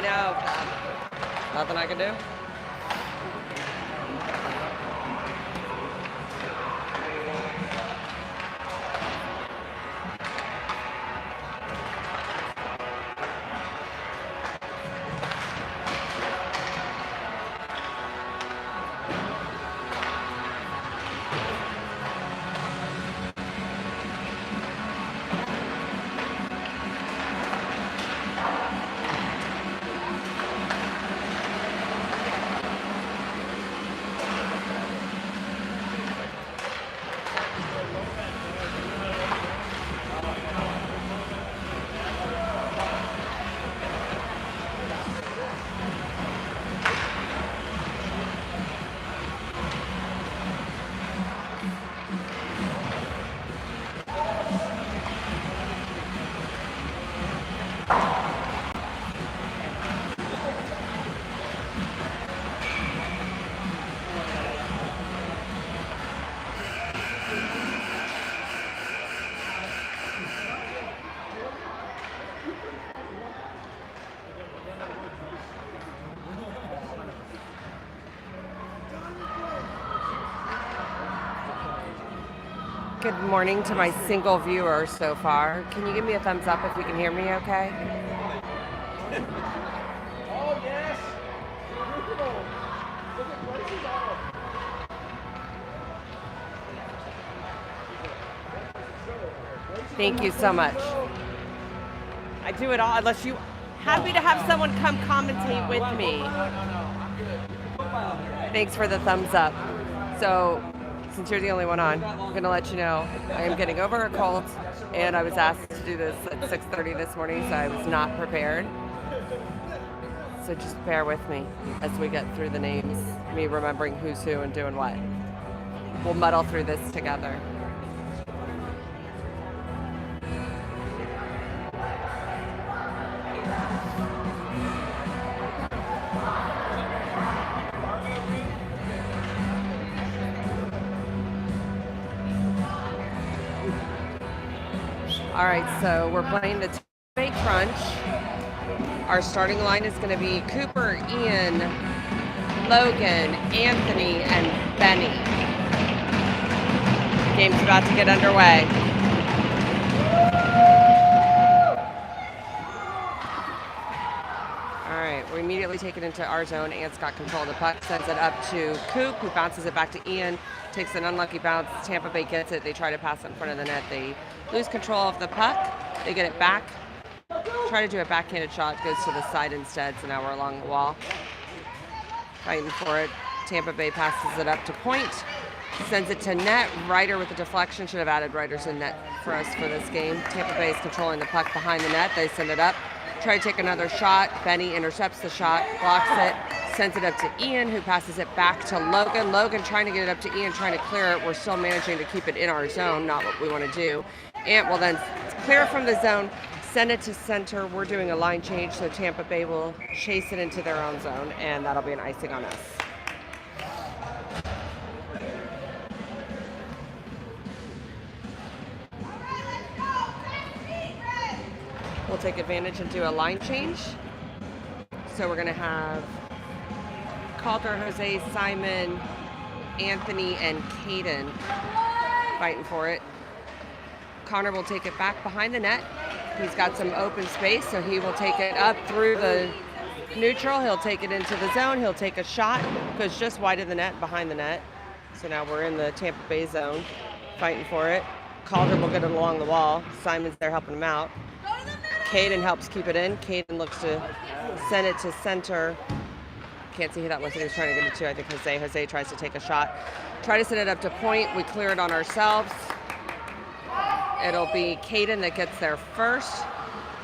know. Nothing I can do. Good morning to my single viewer so far. Can you give me a thumbs up if you can hear me okay? Oh, yes. Look at places off. Thank you so much. I do it all unless you happy to have someone come commentate with me. No, I'm good. Thanks for the thumbs up. So, since you're the only one on, I'm going to let you know I am getting over a cold, and I was asked to do this at 6:30 this morning, so I was not prepared. So just bear with me as we get through the names, me remembering who's who and doing what. We'll muddle through this together. All right, so we're playing the Tampa Bay Crunch. Our starting line is going to be Cooper, Ian, Logan, Anthony, and Benny. Game's about to get underway. All right, we immediately take it into our zone. Ant's got control of the puck, sends it up to Coop, who bounces it back to Ian, takes an unlucky bounce. Tampa Bay gets it. They try to pass it in front of the net. They lose control of the puck. They get it back. Try to do a backhanded shot. Goes to the side instead, so now we're along the wall. Fighting for it. Tampa Bay passes it up to point. Sends it to net. Ryder with the deflection. Should have added Ryder's in net for us for this game. Tampa Bay is controlling the puck behind the net. They send it up. Try to take another shot. Benny intercepts the shot, blocks it, sends it up to Ian, who passes it back to Logan. Logan trying to get it up to Ian, trying to clear it. We're still managing to keep it in our zone, not what we want to do. Ant will then clear from the zone, send it to center. We're doing a line change, so Tampa Bay will chase it into their own zone, and that'll be an icing on us. We'll take advantage and do a line change. So we're going to have Calder, Jose, Simon, Anthony, and Caden fighting for it. Connor will take it back behind the net. He's got some open space, so he will take it up through the neutral. He'll take it into the zone. He'll take a shot, goes just wide of the net, behind the net. So now we're in the Tampa Bay zone, fighting for it. Calder will get it along the wall. Simon's there helping him out. Caden helps keep it in. Caden looks to send it to center. Can't see who that was that he was trying to get it to. I think Jose. Jose tries to take a shot. Try to send it up to point. We clear it on ourselves. It'll be Caden that gets there first.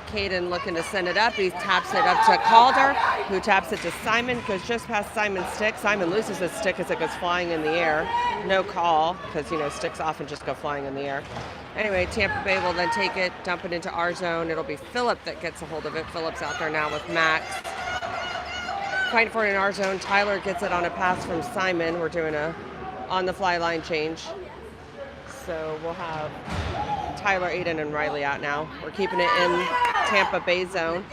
Caden looking to send it up. He taps it up to Calder, who taps it to Simon. Goes just past Simon's stick. Simon loses his stick as it goes flying in the air. No call, because, you know, sticks often just go flying in the air. Anyway, Tampa Bay will then take it, dump it into our zone. It'll be Phillip that gets a hold of it. Phillip's out there now with Max. Fighting for it in our zone. Tyler gets it on a pass from Simon. We're doing a on-the-fly line change. So we'll have Tyler, Aiden, and Riley out now. We're keeping it in Tampa Bay zone.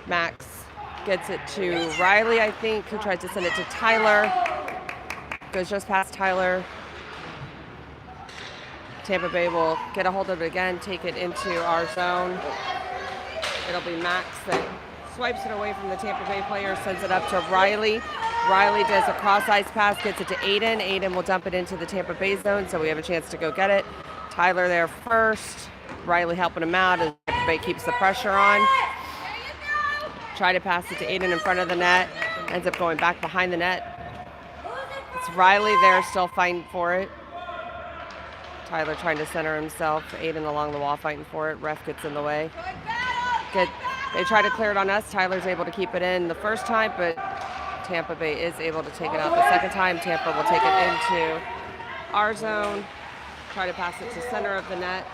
Max gets it to Riley, I think, who tries to send it to Tyler. Goes just past Tyler. Tampa Bay will get a hold of it again, take it into our zone. It'll be Max that swipes it away from the Tampa Bay player, sends it up to Riley. Riley does a cross-ice pass, gets it to Aiden. Aiden will dump it into the Tampa Bay zone, so we have a chance to go get it. Tyler there first. Riley helping him out as Tampa Bay keeps the pressure on. Try to pass it to Aiden in front of the net. Ends up going back behind the net. It's Riley there still fighting for it. Tyler trying to center himself. Aiden along the wall fighting for it. Ref gets in the way. They try to clear it on us. Tyler's able to keep it in the first time, but Tampa Bay is able to take it out the second time. Tampa will take it into our zone. Try to pass it to center of the net.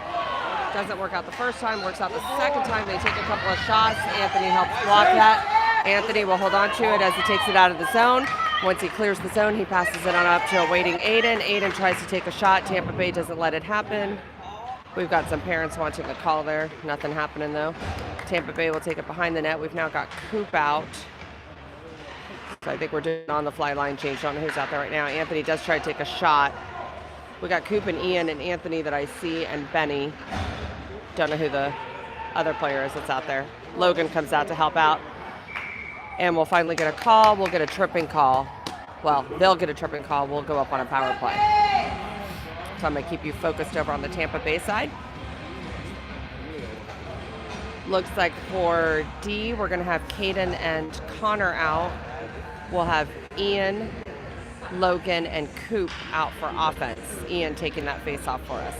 Doesn't work out the first time, works out the second time. They take a couple of shots. Anthony helps block that. Anthony will hold on to it as he takes it out of the zone. Once he clears the zone, he passes it on up to a waiting Aiden. Aiden tries to take a shot. Tampa Bay doesn't let it happen. We've got some parents wanting a call there. Nothing happening though. Tampa Bay will take it behind the net. We've now got Coop out. So I think we're doing on the fly line change. Don't know who's out there right now. Anthony does try to take a shot. We got Coop and Ian and Anthony that I see, and Benny. Don't know who the other player is that's out there. Logan comes out to help out. And we'll finally get a call. We'll get a tripping call. Well, they'll get a tripping call. We'll go up on a power play. So I'm going to keep you focused over on the Tampa Bay side. Looks like for D, we're going to have Caden and Connor out. We'll have Ian, Logan, and Coop out for offense. Ian taking that face off for us.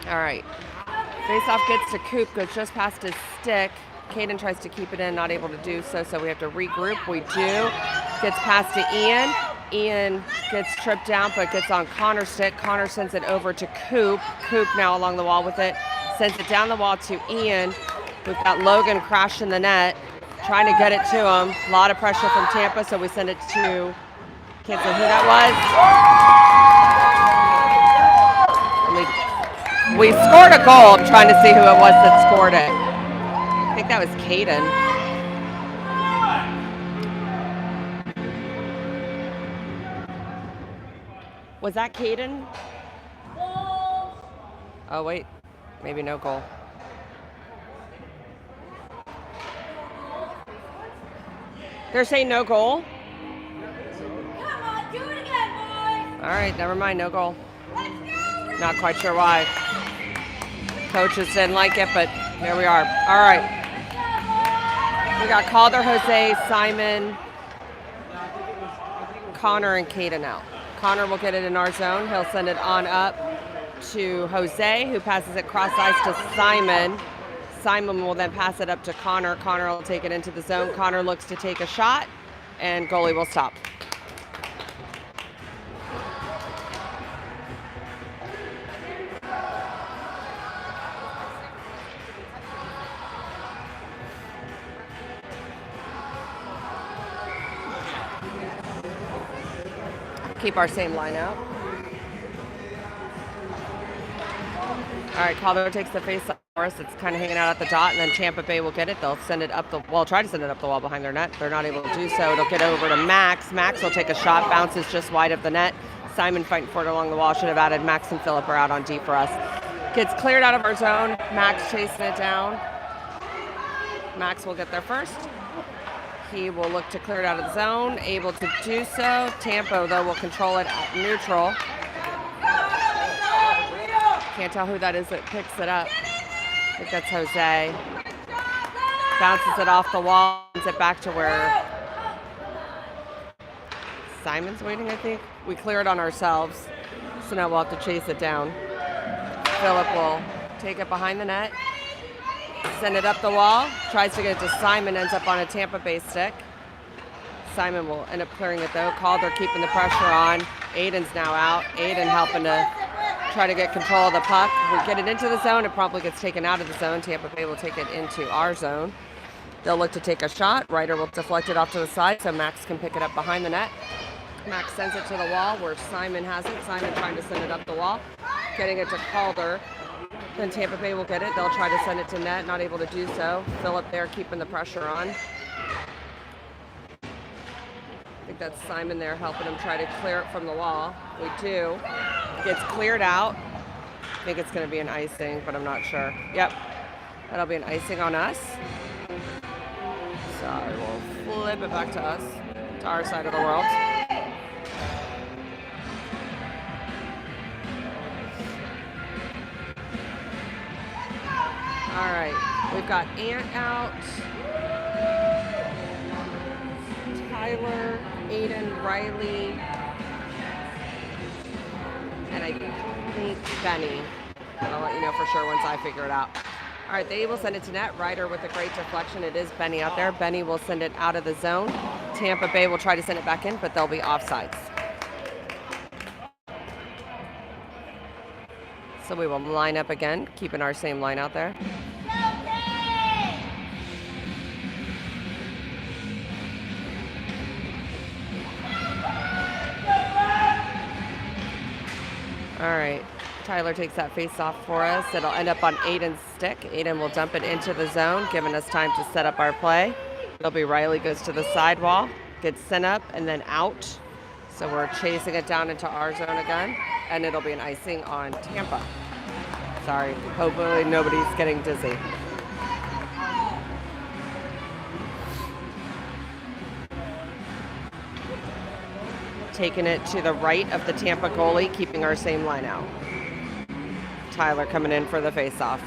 All right. Face off gets to Coop, goes just past his stick. Caden tries to keep it in, not able to do so, so we have to regroup. We do. Gets past to Ian. Ian gets tripped down, but gets on Connor's stick. Connor sends it over to Coop. Coop now along the wall with it. Sends it down the wall to Ian. We've got Logan crashing the net, trying to get it to him. A lot of pressure from Tampa, so we send it to, can't say who that was. We scored a goal. I'm trying to see who it was that scored it. I think that was Caden. Was that Caden? Oh, wait. Maybe no goal. They're saying no goal? Come on, do it again, boys. All right, never mind, no goal. Not quite sure why. Coaches didn't like it, but here we are. All right. We got Calder, Jose, Simon, Connor, and Caden out. Connor will get it in our zone. He'll send it on up to Jose, who passes it cross ice to Simon. Simon will then pass it up to Connor. Connor will take it into the zone. Connor looks to take a shot, and goalie will stop. Keep our same line out. All right, Calder takes the face off for us. It's kind of hanging out at the dot, and then Tampa Bay will get it. They'll send it up the wall, try to send it up the wall behind their net. They're not able to do so. It'll get over to Max. Max will take a shot, bounces just wide of the net. Simon fighting for it along the wall. Should have added Max and Phillip are out on D for us. Gets cleared out of our zone. Max chasing it down. Max will get there first. He will look to clear it out of the zone, able to do so. Tampa, though, will control it at neutral. Can't tell who that is that picks it up. I think that's Jose. Bounces it off the wall, sends it back to where Simon's waiting, I think. We clear it on ourselves, so now we'll have to chase it down. Phillip will take it behind the net. Send it up the wall, tries to get it to Simon, ends up on a Tampa Bay stick. Simon will end up clearing it though. Calder keeping the pressure on. Aiden's now out. Aiden helping to try to get control of the puck. We get it into the zone, it probably gets taken out of the zone. Tampa Bay will take it into our zone. They'll look to take a shot. Ryder will deflect it off to the side so Max can pick it up behind the net. Max sends it to the wall where Simon has it. Simon trying to send it up the wall. Getting it to Calder. Then Tampa Bay will get it. They'll try to send it to net, not able to do so. Phillip there keeping the pressure on. I think that's Simon there helping him try to clear it from the wall. We do. Gets cleared out. I think it's going to be an icing, but I'm not sure. Yep, that'll be an icing on us. So we'll flip it back to us, to our side of the world. All right, we've got Ant out, Tyler, Aiden, Riley, and I think Benny. I'll let you know for sure once I figure it out. All right, they will send it to net. Ryder with a great deflection. It is Benny out there. Benny will send it out of the zone. Tampa Bay will try to send it back in, but they'll be offsides. So we will line up again, keeping our same line out there. All right, Tyler takes that face off for us. It'll end up on Aiden's stick. Aiden will dump it into the zone, giving us time to set up our play. It'll be Riley goes to the sidewall, gets sent up and then out. So we're chasing it down into our zone again, and it'll be an icing on Tampa. Sorry, hopefully nobody's getting dizzy. Taking it to the right of the Tampa goalie, keeping our same line out. Tyler coming in for the face-off.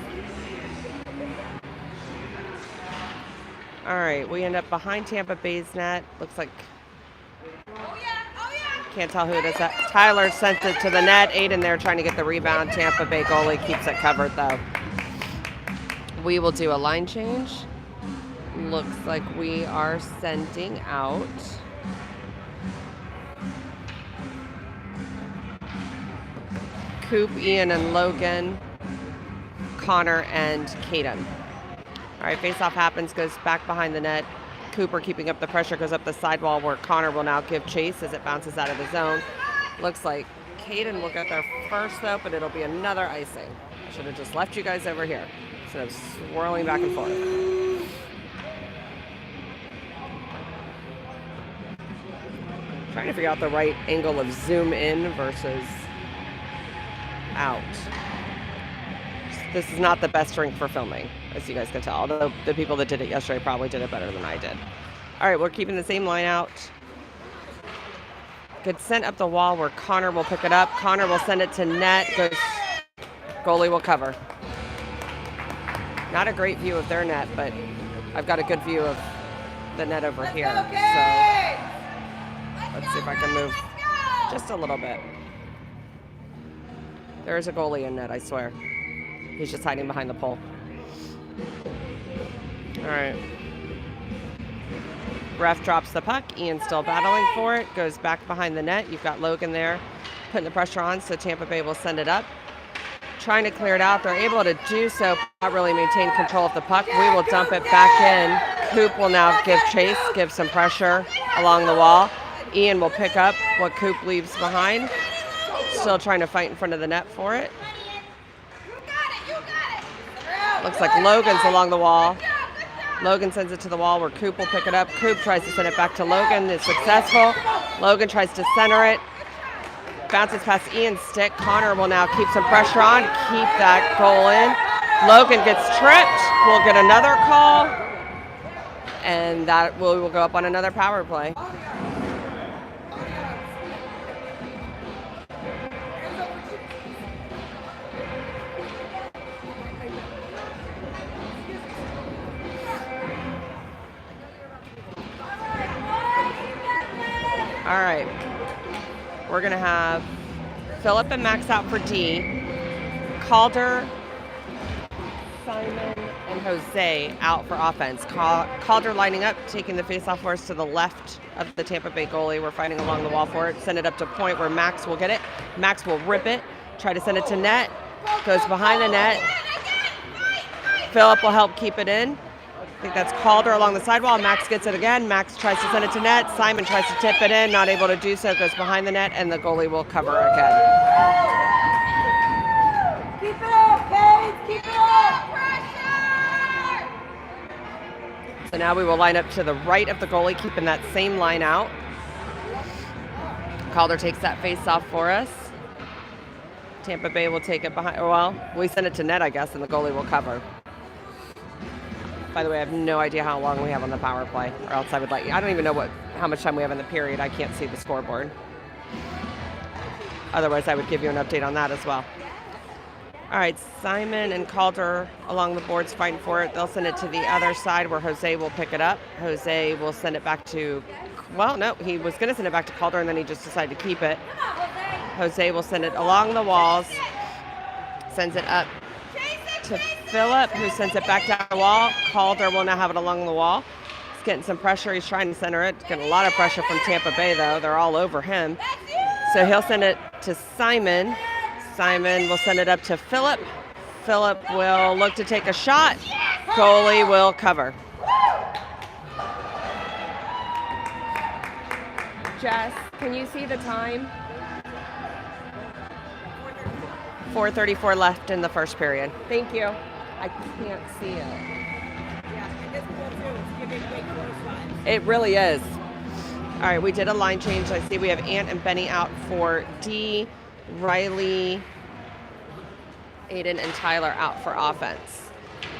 All right, we end up behind Tampa Bay's net. Looks like, can't tell who it is. Tyler sent it to the net. Aiden there trying to get the rebound. Tampa Bay goalie keeps it covered though. We will do a line change. Looks like we are sending out Coop, Ian, and Logan, Connor, and Caden. All right, face-off happens, goes back behind the net. Cooper keeping up the pressure, goes up the sidewall where Connor will now give chase as it bounces out of the zone. Looks like Caden will get there first though, but it'll be another icing. I should have just left you guys over here instead of swirling back and forth. Trying to figure out the right angle of zoom in versus out. This is not the best drink for filming, as you guys can tell, although the people that did it yesterday probably did it better than I did. All right, we're keeping the same line out. Gets sent up the wall where Connor will pick it up. Connor will send it to net. Goalie will cover. Not a great view of their net, but I've got a good view of the net over here. So let's see if I can move just a little bit. There is a goalie in net, I swear. He's just hiding behind the pole. All right. Ref drops the puck. Ian's still battling for it. Goes back behind the net. You've got Logan there putting the pressure on, so Tampa Bay will send it up. Trying to clear it out. They're able to do so, not really maintain control of the puck. We will dump it back in. Coop will now give chase, give some pressure along the wall. Ian will pick up what Coop leaves behind. Still trying to fight in front of the net for it. Looks like Logan's along the wall. Logan sends it to the wall where Coop will pick it up. Coop tries to send it back to Logan. Is successful. Logan tries to center it. Bounces past Ian's stick. Connor will now keep some pressure on. Keep that goal in. Logan gets tripped. We'll get another call. And that will go up on another power play. All right, we're gonna have Phillip and Max out for D, Calder, Simon, and Jose out for offense. Calder lining up, taking the face-off for us to the left of the Tampa Bay goalie. We're fighting along the wall for it. Send it up to point where Max will get it. Max will rip it, try to send it to net, goes behind the net. Phillip will help keep it in. I think that's Calder along the sidewall. Max gets it again. Max tries to send it to net. Simon tries to tip it in, not able to do so. Goes behind the net, and the goalie will cover again. Keep it up, Kate! So now we will line up to the right of the goalie, keeping that same line out. Calder takes that face off for us. Tampa Bay will take it behind. Well, we send it to net, I guess, and the goalie will cover. By the way, I have no idea how long we have on the power play, or else I would let you. I don't even know how much time we have in the period. I can't see the scoreboard. Otherwise, I would give you an update on that as well. All right, Simon and Calder along the boards fighting for it. They'll send it to the other side where Jose will pick it up. Jose will send it back to, well, no, he was going to send it back to Calder, and then he just decided to keep it. Jose will send it along the walls, sends it up to Phillip, who sends it back down the wall. Calder will now have it along the wall. He's getting some pressure. He's trying to center it. He's getting a lot of pressure from Tampa Bay, though. They're all over him. So he'll send it to Simon. Simon will send it up to Phillip. Phillip will look to take a shot. Goalie will cover. Jess, can you see the time? 4:34 left in the first period. Thank you. I can't see it. Yeah, and this one too, it's giving big close lines. It really is. All right, we did a line change. I see we have Ant and Benny out for D, Riley, Aiden, and Tyler out for offense.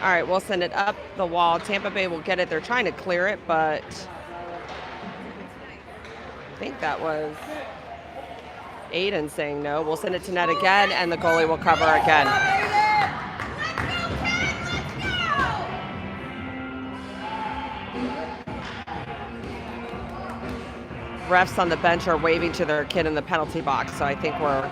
All right, we'll send it up the wall. Tampa Bay will get it. They're trying to clear it, but I think that was Aiden saying no. We'll send it to net again, and the goalie will cover again. Refs on the bench are waving to their kid in the penalty box, so I think we're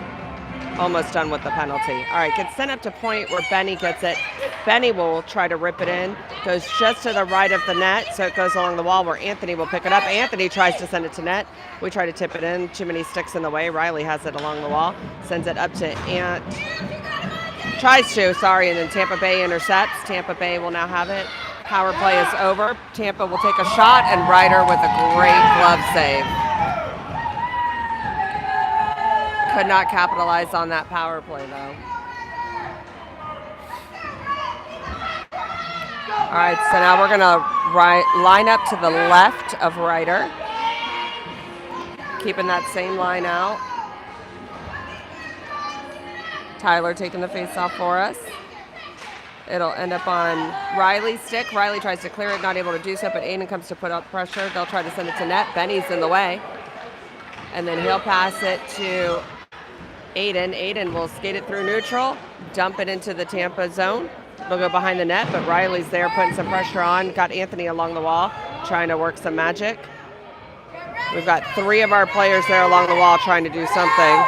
almost done with the penalty. All right, gets sent up to point where Benny gets it. Benny will try to rip it in. Goes just to the right of the net, so it goes along the wall where Anthony will pick it up. Anthony tries to send it to net. We try to tip it in. Too many sticks in the way. Riley has it along the wall. Sends it up to Ant. Tries to, sorry, and then Tampa Bay intercepts. Tampa Bay will now have it. Power play is over. Tampa will take a shot, and Ryder with a great glove save. Could not capitalize on that power play, though. All right, so now we're going to line up to the left of Ryder. Keeping that same line out. Tyler taking the face off for us. It'll end up on Riley's stick. Riley tries to clear it, not able to do so, but Aiden comes to put up pressure. They'll try to send it to net. Benny's in the way. And then he'll pass it to Aiden. Aiden will skate it through neutral, dump it into the Tampa zone. They'll go behind the net, but Riley's there putting some pressure on. Got Anthony along the wall, trying to work some magic. We've got 3 of our players there along the wall trying to do something.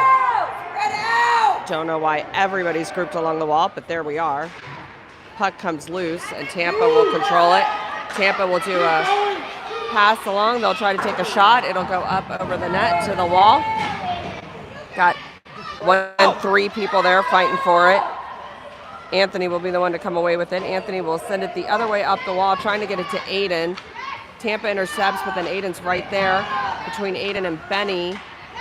Don't know why everybody's grouped along the wall, but there we are. Puck comes loose, and Tampa will control it. Tampa will do a pass along. They'll try to take a shot. It'll go up over the net to the wall. Got 3 people there fighting for it. Anthony will be the one to come away with it. Anthony will send it the other way up the wall, trying to get it to Aiden. Tampa intercepts, but then Aiden's right there between Aiden and Benny.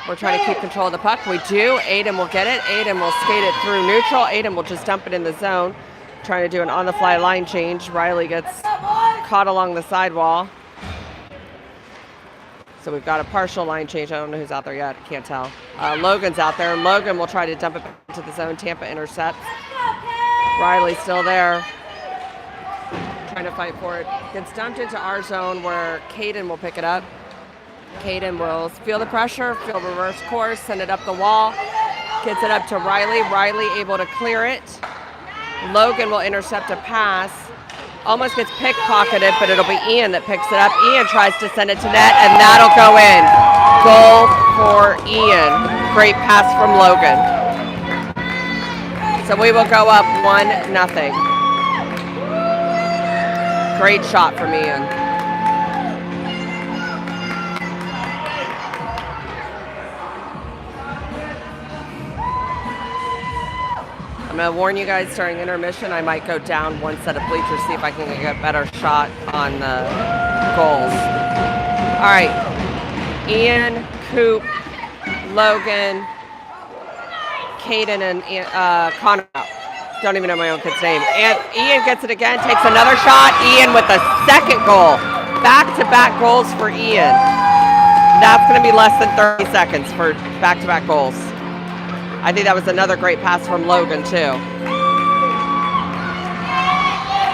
We're trying to keep control of the puck. We do. Aiden will get it. Aiden will skate it through neutral. Aiden will just dump it in the zone. Trying to do an on-the-fly line change. Riley gets caught along the sidewall. So we've got a partial line change. I don't know who's out there yet. Can't tell. Logan's out there. Logan will try to dump it into the zone. Tampa intercepts. Riley's still there. Trying to fight for it. Gets dumped into our zone where Caden will pick it up. Caden will feel the pressure, feel reverse course, send it up the wall. Gets it up to Riley. Riley able to clear it. Logan will intercept a pass. Almost gets pickpocketed, but it'll be Ian that picks it up. Ian tries to send it to net, and that'll go in. Goal for Ian. Great pass from Logan. So we will go up 1-0. Great shot from Ian. I'm going to warn you guys during intermission, I might go down one set of bleachers, see if I can get a better shot on the goals. All right, Ian, Coop, Logan, Caden, and Connor. Don't even know my own kid's name. And Ian gets it again, takes another shot. Ian with the second goal. back-to-back goals for Ian. That's going to be less than 30 seconds for back-to-back goals. I think that was another great pass from Logan, too.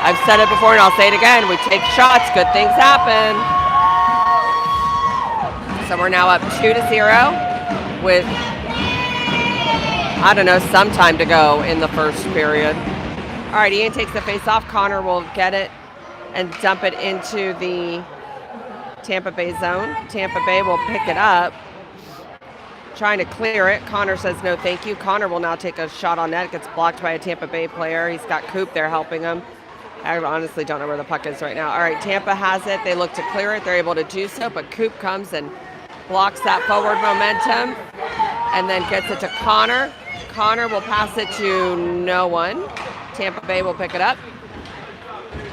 I've said it before and I'll say it again. We take shots, good things happen. So we're now up 2-0 with, I don't know, some time to go in the first period. All right, Ian takes the face off. Connor will get it and dump it into the Tampa Bay zone. Tampa Bay will pick it up, trying to clear it. Connor says no thank you. Connor will now take a shot on net. Gets blocked by a Tampa Bay player. He's got Coop there helping him. I honestly don't know where the puck is right now. All right, Tampa has it. They look to clear it. They're able to do so, but Coop comes and blocks that forward momentum and then gets it to Connor. Connor will pass it to no one. Tampa Bay will pick it up.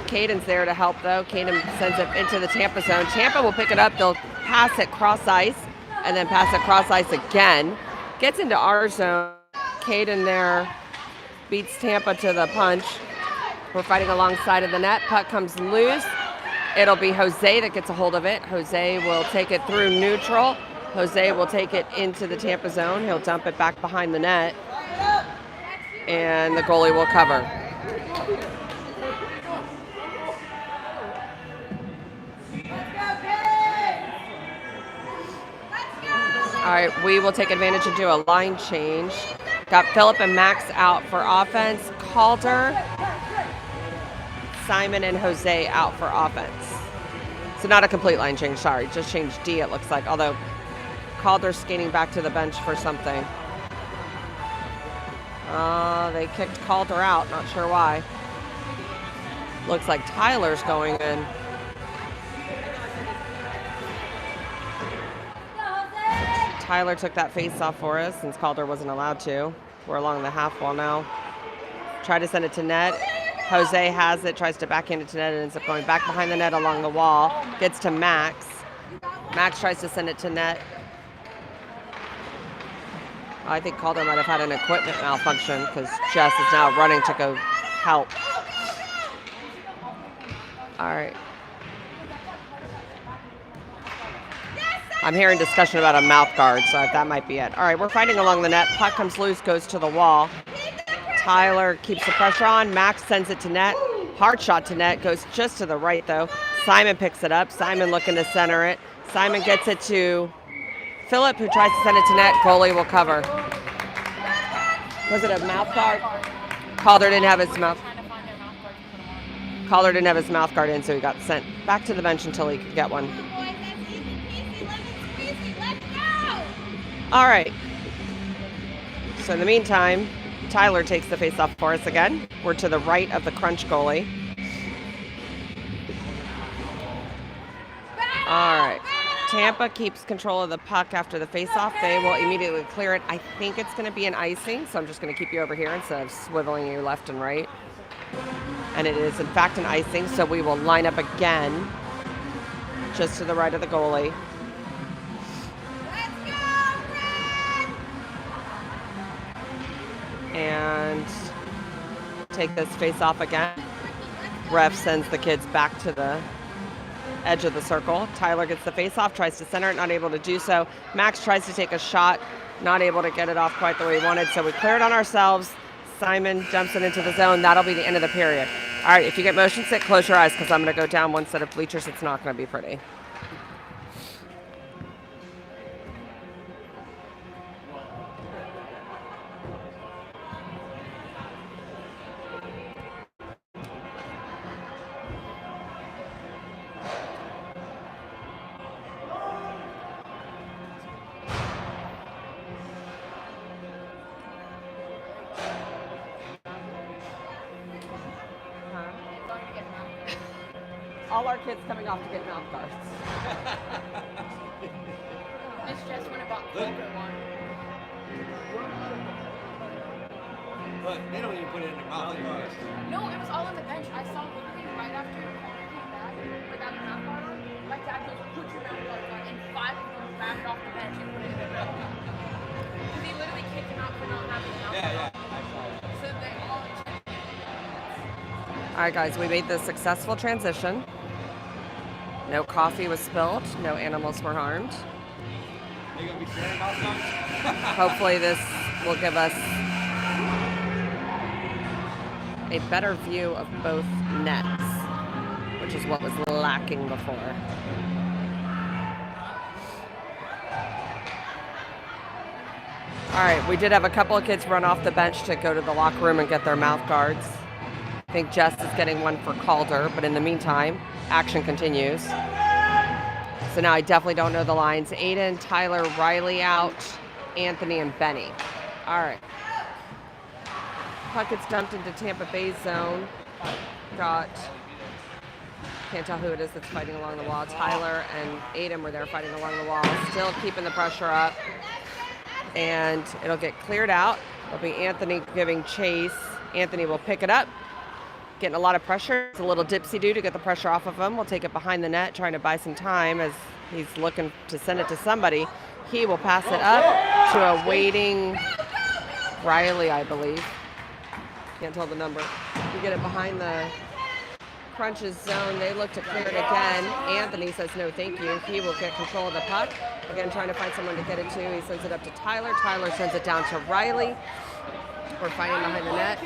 Caden's there to help, though. Caden sends it into the Tampa zone. Tampa will pick it up. They'll pass it cross ice and then pass it cross ice again. Gets into our zone. Caden there beats Tampa to the punch. We're fighting alongside of the net. Puck comes loose. It'll be Jose that gets a hold of it. Jose will take it through neutral. Jose will take it into the Tampa zone. He'll dump it back behind the net. And the goalie will cover. All right, we will take advantage and do a line change. Got Phillip and Max out for offense. Calder, Simon, and Jose out for offense. So not a complete line change, sorry. Just changed D, it looks like. Although Calder's skating back to the bench for something. They kicked Calder out, not sure why. Looks like Tyler's going in. Tyler took that face off for us since Calder wasn't allowed to. We're along the half wall now. Try to send it to net. Jose has it, tries to backhand it to net, and ends up going back behind the net along the wall. Gets to Max. Max tries to send it to net. I think Calder might have had an equipment malfunction because Jess is now running to go help. All right. I'm hearing discussion about a mouth guard, so that might be it. All right, we're fighting along the net. Puck comes loose, goes to the wall. Tyler keeps the pressure on. Max sends it to net. Hard shot to net, goes just to the right, though. Simon picks it up. Simon looking to center it. Simon gets it to Phillip, who tries to send it to net. Goalie will cover. Was it a mouth guard? Calder didn't have his mouth. Calder didn't have his mouth guard in, so he got sent back to the bench until he could get one. All right. So in the meantime, Tyler takes the face-off for us again. We're to the right of the Crunch goalie. All right. Tampa keeps control of the puck after the face-off. They will immediately clear it. I think it's going to be an icing, so I'm just going to keep you over here instead of swiveling you left and right. And it is, in fact, an icing, so we will line up again just to the right of the goalie. And take this face off again. Ref sends the kids back to the edge of the circle. Tyler gets the face off, tries to center it, not able to do so. Max tries to take a shot, not able to get it off quite the way he wanted, so we clear it on ourselves. Simon dumps it into the zone. That'll be the end of the period. All right, if you get motion sick, close your eyes because I'm going to go down one set of bleachers. It's not going to be pretty. All our kids coming off to get mouth guards. Miss Jess went about Kroger one. But they don't even put it in their mouth. No, it was all on the bench. I saw literally right after Connor came back without the mouth guard on. My dad goes, put your mouth guard on, and 5 of them backed off the bench and put it in their mouth guard. Because he literally kicked him out for not having a mouth guard. So they all checked. All right, guys, we made the successful transition. No coffee was spilled. No animals were harmed. Are you gonna be sharing mouse guns? Hopefully this will give us a better view of both nets, which is what was lacking before. All right, we did have a couple of kids run off the bench to go to the locker room and get their mouth guards. I think Jess is getting one for Calder, but in the meantime, action continues. So now I definitely don't know the lines. Aiden, Tyler, Riley out, Anthony, and Benny. All right. Puck gets dumped into Tampa Bay's zone. Can't tell who it is that's fighting along the wall. Tyler and Aiden were there fighting along the wall, still keeping the pressure up. And it'll get cleared out. It'll be Anthony giving chase. Anthony will pick it up, getting a lot of pressure. It's a little dipsy-do to get the pressure off of him. We'll take it behind the net, trying to buy some time as he's looking to send it to somebody. He will pass it up to a waiting Riley, I believe. Can't tell the number. You get it behind the Crunch's zone. They look to clear it again. Anthony says no thank you. He will get control of the puck. Again, trying to find someone to get it to. He sends it up to Tyler. Tyler sends it down to Riley. We're fighting behind the net.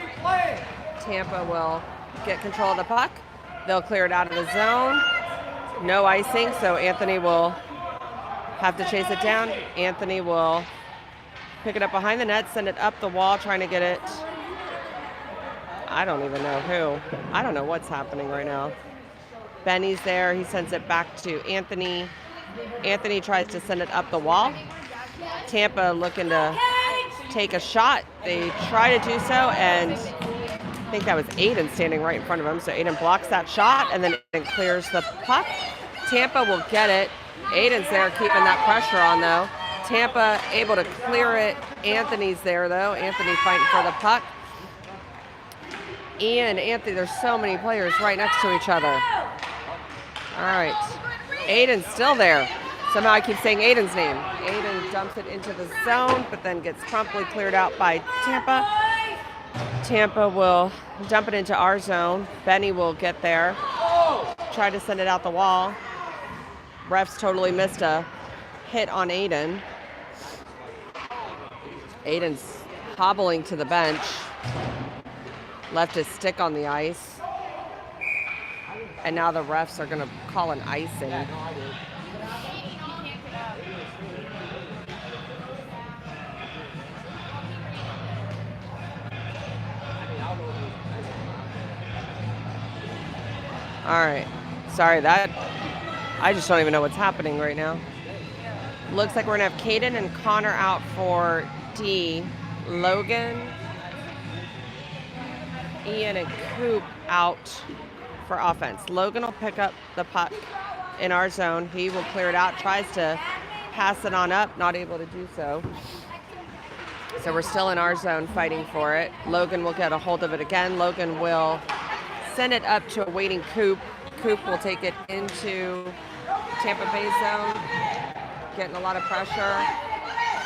Tampa will get control of the puck. They'll clear it out of the zone. No icing, so Anthony will have to chase it down. Anthony will pick it up behind the net, send it up the wall, trying to get it. I don't even know who. I don't know what's happening right now. Benny's there. He sends it back to Anthony. Anthony tries to send it up the wall. Tampa looking to take a shot. They try to do so, and I think that was Aiden standing right in front of him. So Aiden blocks that shot, and then Aiden clears the puck. Tampa will get it. Aiden's there keeping that pressure on, though. Tampa able to clear it. Anthony's there, though. Anthony fighting for the puck. Ian, Anthony, there's so many players right next to each other. All right. Aiden's still there. Somehow I keep saying Aiden's name. Aiden dumps it into the zone, but then gets promptly cleared out by Tampa. Tampa will dump it into our zone. Benny will get there. Try to send it out the wall. Refs totally missed a hit on Aiden. Aiden's hobbling to the bench. Left his stick on the ice. And now the refs are going to call an icing. All right. Sorry, I just don't even know what's happening right now. Looks like we're going to have Caden and Connor out for D. Logan, Ian, and Coop out for offense. Logan will pick up the puck in our zone. He will clear it out, tries to pass it on up, not able to do so. So we're still in our zone fighting for it. Logan will get a hold of it again. Logan will send it up to a waiting Coop. Coop will take it into Tampa Bay zone, getting a lot of pressure.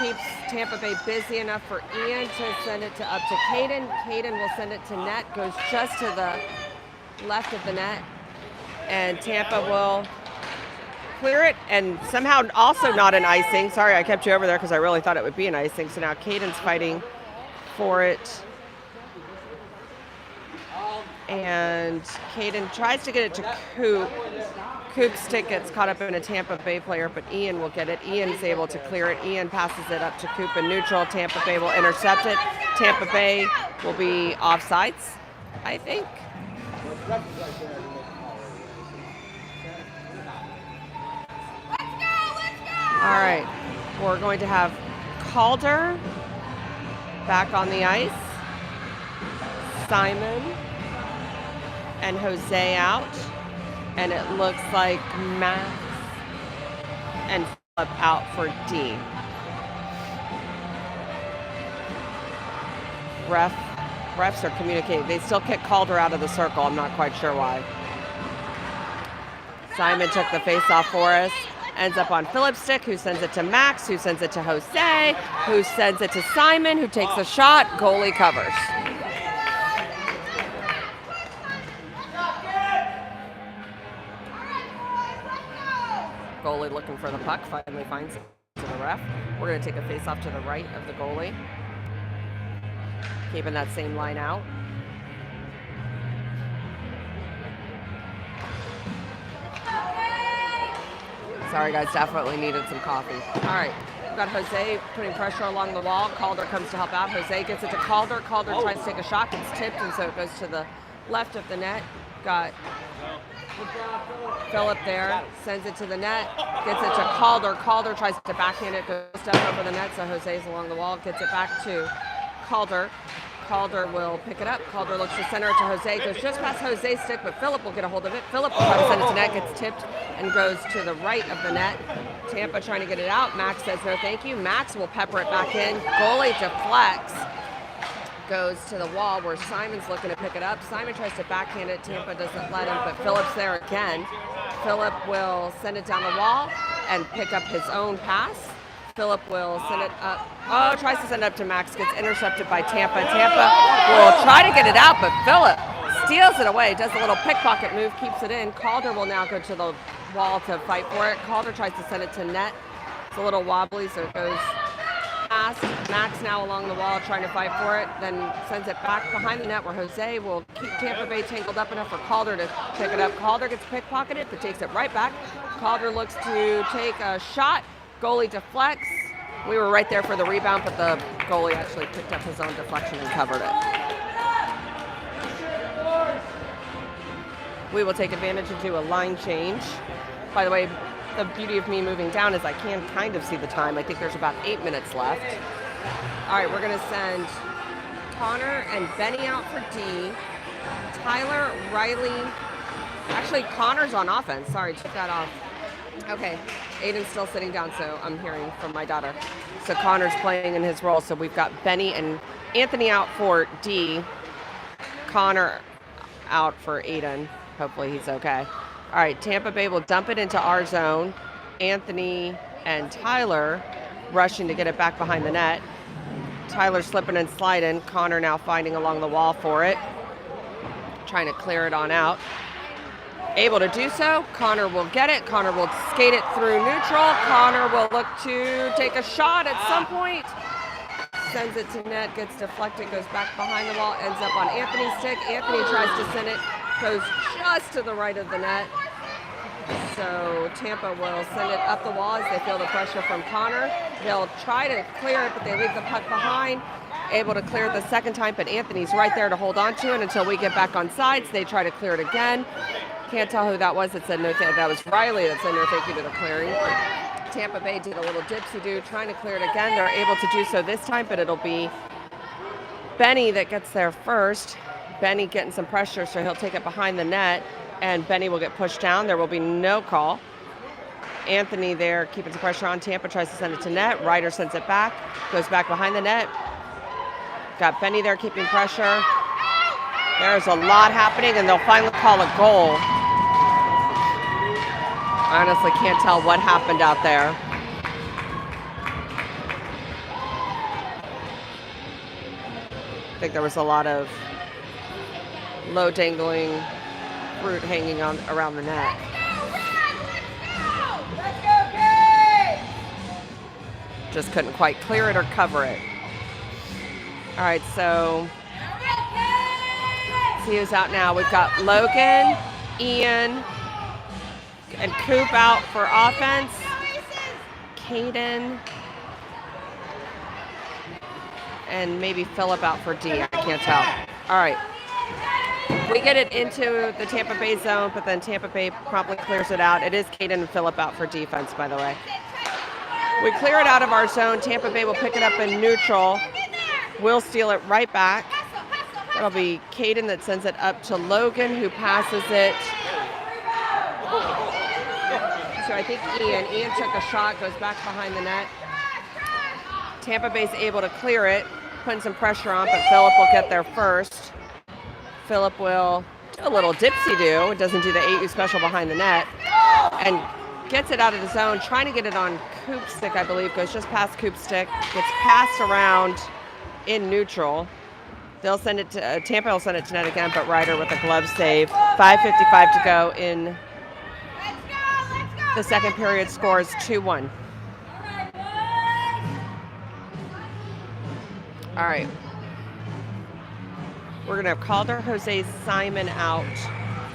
Keeps Tampa Bay busy enough for Ian to send it up to Caden. Caden will send it to net, goes just to the left of the net, and Tampa will clear it, and somehow also not an icing. Sorry, I kept you over there because I really thought it would be an icing. So now Caden's fighting for it. And Caden tries to get it to Coop. Coop's stick gets caught up in a Tampa Bay player, but Ian will get it. Ian's able to clear it. Ian passes it up to Coop in neutral. Tampa Bay will intercept it. Tampa Bay will be offsides, I think. All right, we're going to have Calder back on the ice. Simon and Jose out. And it looks like Max and Philip out for D. Refs are communicating. They still kick Calder out of the circle. I'm not quite sure why. Simon took the face-off for us. Ends up on Philip's stick, who sends it to Max, who sends it to Jose, who sends it to Simon, who takes a shot. Goalie covers. goalie looking for the puck, finally finds it to the ref. We're going to take a face-off to the right of the goalie. Keeping that same line out. Sorry guys, definitely needed some coffee. All right, we've got Jose putting pressure along the wall. Calder comes to help out. Jose gets it to Calder. Calder tries to take a shot, gets tipped, and so it goes to the left of the net. Got Philip there, sends it to the net, gets it to Calder. Calder tries to backhand it, goes step over the net, so Jose's along the wall, gets it back to Calder. Calder will pick it up. Calder looks to center it to Jose, goes just past Jose's stick, but Philip will get a hold of it. Philip will try to send it to net, gets tipped, and goes to the right of the net. Tampa trying to get it out. Max says no thank you. Max will pepper it back in. Goalie deflects. Goes to the wall where Simon's looking to pick it up. Simon tries to backhand it. Tampa doesn't let him, but Philip's there again. Philip will send it down the wall and pick up his own pass. Philip will send it up. Oh, tries to send it up to Max. Gets intercepted by Tampa. Tampa will try to get it out, but Philip steals it away. Does a little pickpocket move, keeps it in. Calder will now go to the wall to fight for it. Calder tries to send it to net. It's a little wobbly, so it goes past. Max now along the wall trying to fight for it, then sends it back behind the net where Jose will keep Tampa Bay tangled up enough for Calder to pick it up. Calder gets pickpocketed, but takes it right back. Calder looks to take a shot. Goalie deflects. We were right there for the rebound, but the goalie actually picked up his own deflection and covered it. We will take advantage and do a line change. By the way, the beauty of me moving down is I can kind of see the time. I think there's about 8 minutes left. All right, we're going to send Connor and Benny out for D. Tyler, Riley. Actually, Connor's on offense. Sorry, took that off. Okay, Aiden's still sitting down, so I'm hearing from my daughter. So Connor's playing in his role. So we've got Benny and Anthony out for D. Connor out for Aiden. Hopefully he's okay. All right, Tampa Bay will dump it into our zone. Anthony and Tyler rushing to get it back behind the net. Tyler slipping and sliding. Connor now finding along the wall for it. Trying to clear it on out. Able to do so. Connor will get it. Connor will skate it through neutral. Connor will look to take a shot at some point. Sends it to net, gets deflected, goes back behind the wall, ends up on Anthony's stick. Anthony tries to send it, goes just to the right of the net. So Tampa will send it up the wall as they feel the pressure from Connor. They'll try to clear it, but they leave the puck behind. Able to clear it the second time, but Anthony's right there to hold on to it until we get back on sides. They try to clear it again. Can't tell who that was that said no thank you. That was Riley that said no thank you to the clearing. Tampa Bay did a little dipsy-do trying to clear it again. They're able to do so this time, but it'll be Benny that gets there first. Benny getting some pressure, so he'll take it behind the net, and Benny will get pushed down. There will be no call. Anthony there keeping some pressure on. Tampa tries to send it to net. Ryder sends it back, goes back behind the net. Got Benny there keeping pressure. There's a lot happening, and they'll finally call a goal. I honestly can't tell what happened out there. I think there was a lot of low dangling fruit hanging on around the net. Just couldn't quite clear it or cover it. All right, so see who's out now. We've got Logan, Ian, and Coop out for offense. Caden, and maybe Philip out for D. I can't tell. All right. We get it into the Tampa Bay zone, but then Tampa Bay promptly clears it out. It is Caden and Philip out for defense, by the way. We clear it out of our zone. Tampa Bay will pick it up in neutral. We'll steal it right back. That'll be Caden that sends it up to Logan, who passes it. So I think Ian took a shot, goes back behind the net. Tampa Bay's able to clear it, putting some pressure on, but Philip will get there first. Philip will do a little dipsy-do. It doesn't do the 8U special behind the net. And gets it out of the zone, trying to get it on Coop's stick, I believe. Goes just past Coop's stick, gets passed around in neutral. They'll send it to, Tampa will send it to net again, but Ryder with a glove save. 5:55 to go in The second period score is 2-1. All right. We're going to have Calder, Jose, Simon out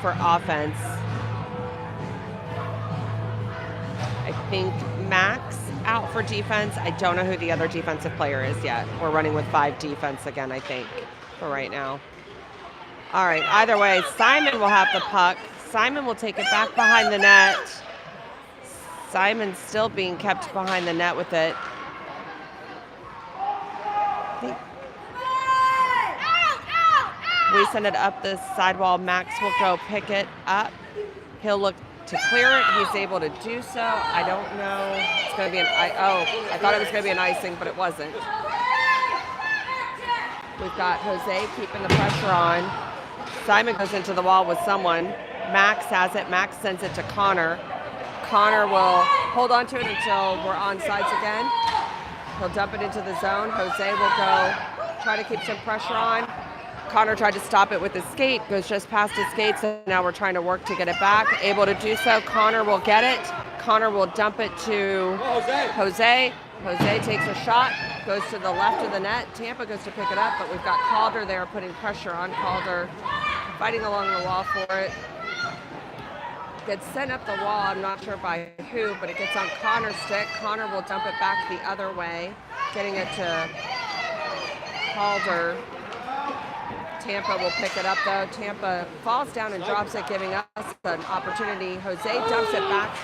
for offense. I think Max out for defense. I don't know who the other defensive player is yet. We're running with 5 defense again, I think, for right now. All right, either way, Simon will have the puck. Simon will take it back behind the net. Simon's still being kept behind the net with it. We send it up the sidewall. Max will go pick it up. He'll look to clear it. He's able to do so. I don't know. It's going to be an I thought it was going to be an icing, but it wasn't. We've got Jose keeping the pressure on. Simon goes into the wall with someone. Max has it. Max sends it to Connor. Connor will hold on to it until we're on sides again. He'll dump it into the zone. Jose will go try to keep some pressure on. Connor tried to stop it with his skate, goes just past his skate, so now we're trying to work to get it back. Able to do so. Connor will get it. Connor will dump it to Jose. Jose takes a shot, goes to the left of the net. Tampa goes to pick it up, but we've got Calder there putting pressure on. Calder fighting along the wall for it. Gets sent up the wall, I'm not sure by who, but it gets on Connor's stick. Connor will dump it back the other way, getting it to Calder. Tampa will pick it up though. Tampa falls down and drops it, giving us an opportunity. Jose dumps it back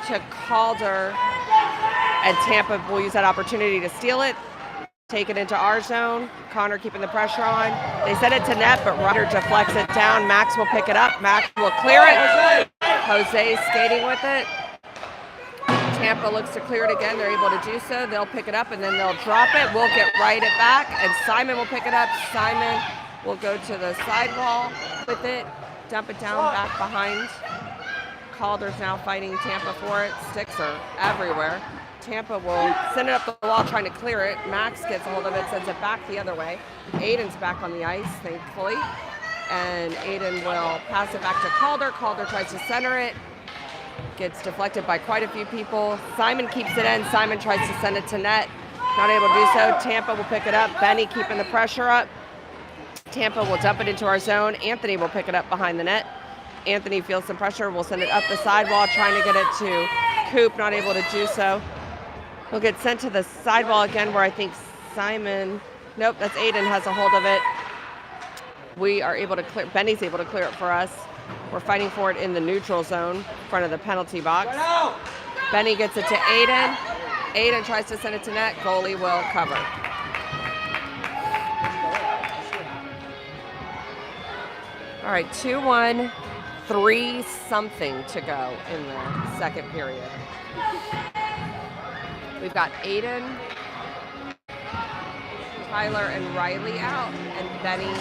to Calder, and Tampa will use that opportunity to steal it, take it into our zone. Connor keeping the pressure on. They send it to net, but Ryder deflects it down. Max will pick it up. Max will clear it. Jose skating with it. Tampa looks to clear it again. They're able to do so. They'll pick it up, and then they'll drop it. We'll get right it back, and Simon will pick it up. Simon will go to the sidewall with it, dump it down back behind. Calder's now fighting Tampa for it. Sticks are everywhere. Tampa will send it up the wall trying to clear it. Max gets a hold of it, sends it back the other way. Aiden's back on the ice, thankfully. And Aiden will pass it back to Calder. Calder tries to center it. Gets deflected by quite a few people. Simon keeps it in. Simon tries to send it to net. Not able to do so. Tampa will pick it up. Benny keeping the pressure up. Tampa will dump it into our zone. Anthony will pick it up behind the net. Anthony feels some pressure. We'll send it up the sidewall, trying to get it to Coop. Not able to do so. We'll get sent to the sidewall again, where I think Simon, nope, that's Aiden, has a hold of it. We are able to clear, Benny's able to clear it for us. We're fighting for it in the neutral zone, in front of the penalty box. Benny gets it to Aiden. Aiden tries to send it to net. Goalie will cover. All right, 2-1, 3-something to go in the second period. We've got Aiden, Tyler, and Riley out, and Benny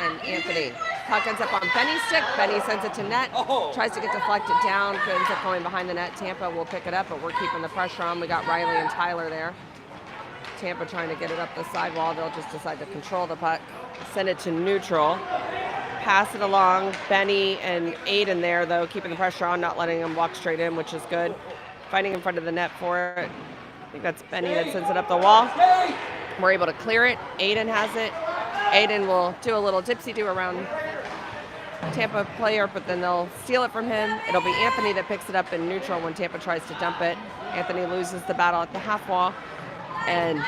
and Anthony. Puck ends up on Benny's stick. Benny sends it to net, tries to get deflected down, ends up going behind the net. Tampa will pick it up, but we're keeping the pressure on. We got Riley and Tyler there. Tampa trying to get it up the sidewall. They'll just decide to control the puck. Send it to neutral. Pass it along. Benny and Aiden there, though, keeping the pressure on, not letting them walk straight in, which is good. Fighting in front of the net for it. I think that's Benny that sends it up the wall. We're able to clear it. Aiden has it. Aiden will do a little dipsy-do around Tampa player, but then they'll steal it from him. It'll be Anthony that picks it up in neutral when Tampa tries to dump it. Anthony loses the battle at the half wall, and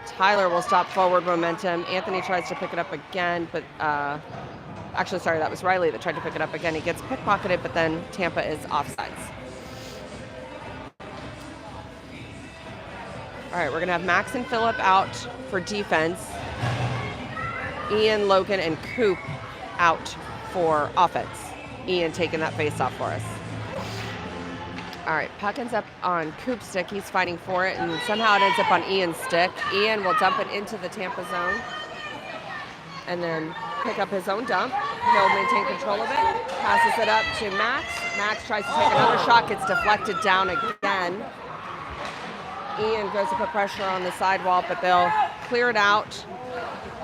Tyler will stop forward momentum. Anthony tries to pick it up again, but actually, sorry, that was Riley that tried to pick it up again. He gets pickpocketed, but then Tampa is offsides. All right, we're going to have Max and Phillip out for defense. Ian, Logan, and Coop out for offense. Ian taking that face-off for us. All right, puck ends up on Coop's stick. He's fighting for it, and somehow it ends up on Ian's stick. Ian will dump it into the Tampa zone and then pick up his own dump. He'll maintain control of it, passes it up to Max. Max tries to take another shot, gets deflected down again. Ian goes to put pressure on the sidewall, but they'll clear it out.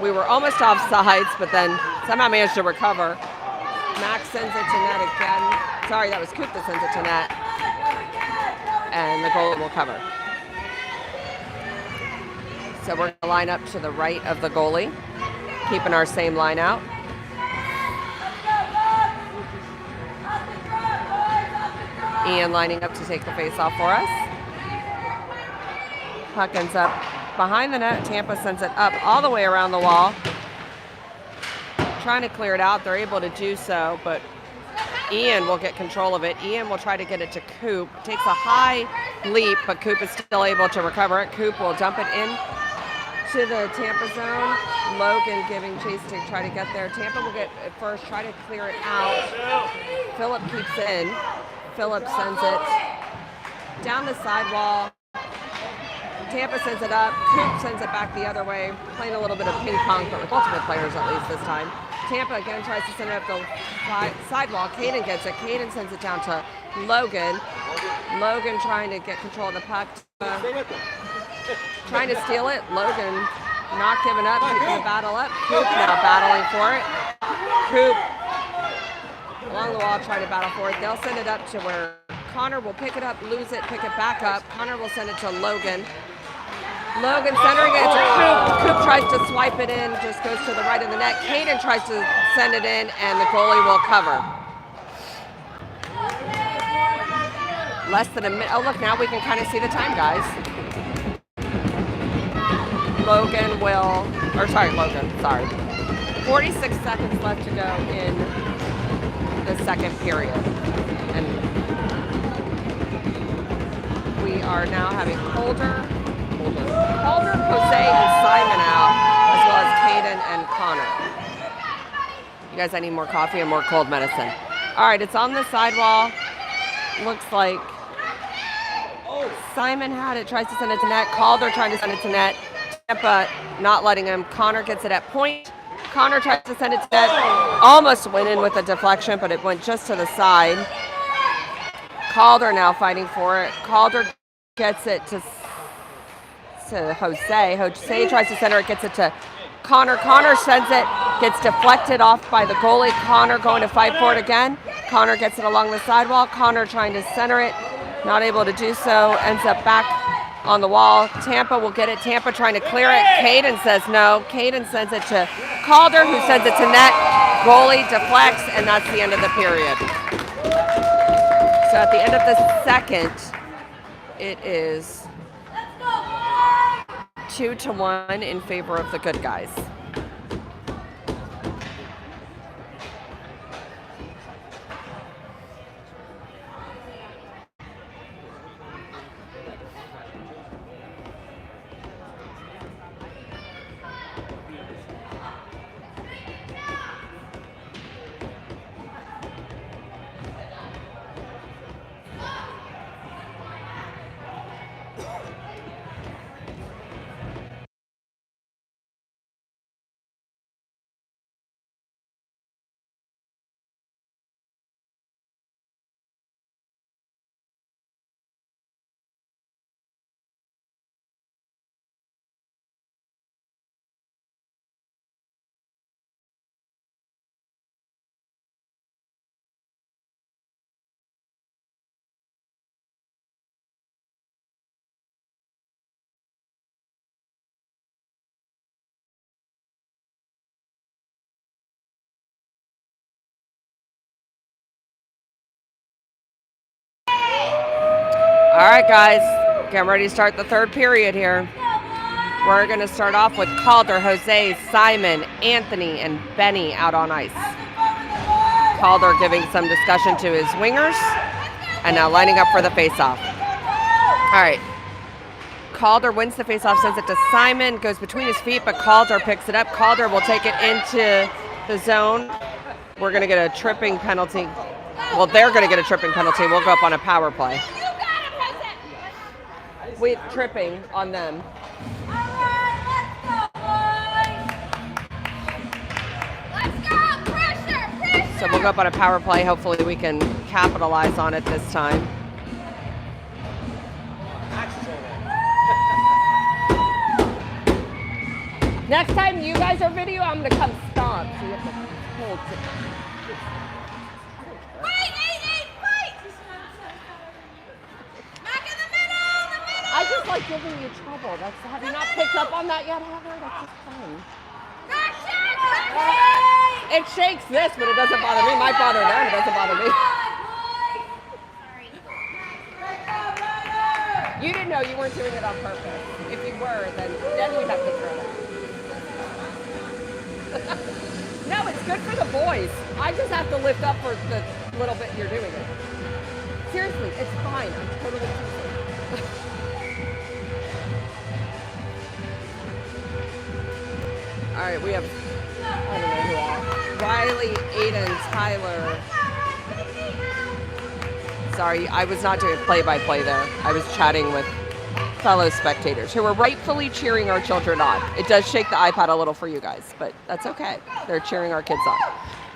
We were almost offsides, but then somehow managed to recover. Max sends it to net again. Sorry, that was Coop that sends it to net. And the goalie will cover. So we're going to line up to the right of the goalie, keeping our same line out. Ian lining up to take the face-off for us. Puck ends up behind the net. Tampa sends it up all the way around the wall. Trying to clear it out. They're able to do so, but Ian will get control of it. Ian will try to get it to Coop. Takes a high leap, but Coop is still able to recover it. Coop will dump it in to the Tampa zone. Logan giving chase to try to get there. Tampa will get it first, try to clear it out. Phillip keeps in. Phillip sends it down the sidewall. Tampa sends it up. Coop sends it back the other way. Playing a little bit of ping pong, but with multiple players at least this time. Tampa again tries to send it up the sidewall. Caden gets it. Caden sends it down to Logan. Logan trying to get control of the puck. Trying to steal it. Logan not giving up, keeping the battle up. Coop now battling for it. Coop along the wall trying to battle for it. They'll send it up to where Connor will pick it up, lose it, pick it back up. Connor will send it to Logan. Logan centering it to Coop. Coop tries to swipe it in, just goes to the right of the net. Caden tries to send it in, and the goalie will cover. Less than a minute. Oh, look, now we can kind of see the time, guys. Logan. 46 seconds left to go in the second period. And we are now having Calder, Jose, and Simon out, as well as Caden and Connor. You guys, I need more coffee and more cold medicine. All right, it's on the sidewall. Looks like Simon had it, tries to send it to net. Calder trying to send it to net. Tampa not letting him. Connor gets it at point. Connor tries to send it to net. Almost went in with a deflection, but it went just to the side. Calder now fighting for it. Calder gets it to Jose. Jose tries to center it, gets it to Connor. Connor sends it, gets deflected off by the goalie. Connor going to fight for it again. Connor gets it along the sidewall. Connor trying to center it, not able to do so. Ends up back on the wall. Tampa will get it. Tampa trying to clear it. Caden says no. Caden sends it to Calder, who sends it to net. Goalie deflects, and that's the end of the period. So at the end of the second, it is 2-1 in favor of the good guys. All right, guys, getting ready to start the third period here. We're going to start off with Calder, Jose, Simon, Anthony, and Benny out on ice. Calder giving some discussion to his wingers, and now lining up for the faceoff. All right. Calder wins the faceoff, sends it to Simon, goes between his feet, but Calder picks it up. Calder will take it into the zone. We're going to get a tripping penalty. Well, they're going to get a tripping penalty. We'll go up on a power play. With tripping on them. Let's go! Pressure! So we'll go up on a power play. Hopefully we can capitalize on it this time. Next time you guys are video, I'm going to come stomp. So you have to hold it. 8, 8, 8, trouble. Have you not picked up on that yet, Heather? That's just fun. It shakes this, but it doesn't bother me. It might bother them. It doesn't bother me. You didn't know you weren't doing it on purpose. If you were, then we'd have to throw it. No, it's good for the boys. I just have to lift up for the little bit you're doing it. Seriously, it's fine. I'm totally teasing. All right, we have, I don't know who all. Riley, Aiden, Tyler. Sorry, I was not doing play-by-play there. I was chatting with fellow spectators who were rightfully cheering our children on. It does shake the iPad a little for you guys, but that's okay. They're cheering our kids on.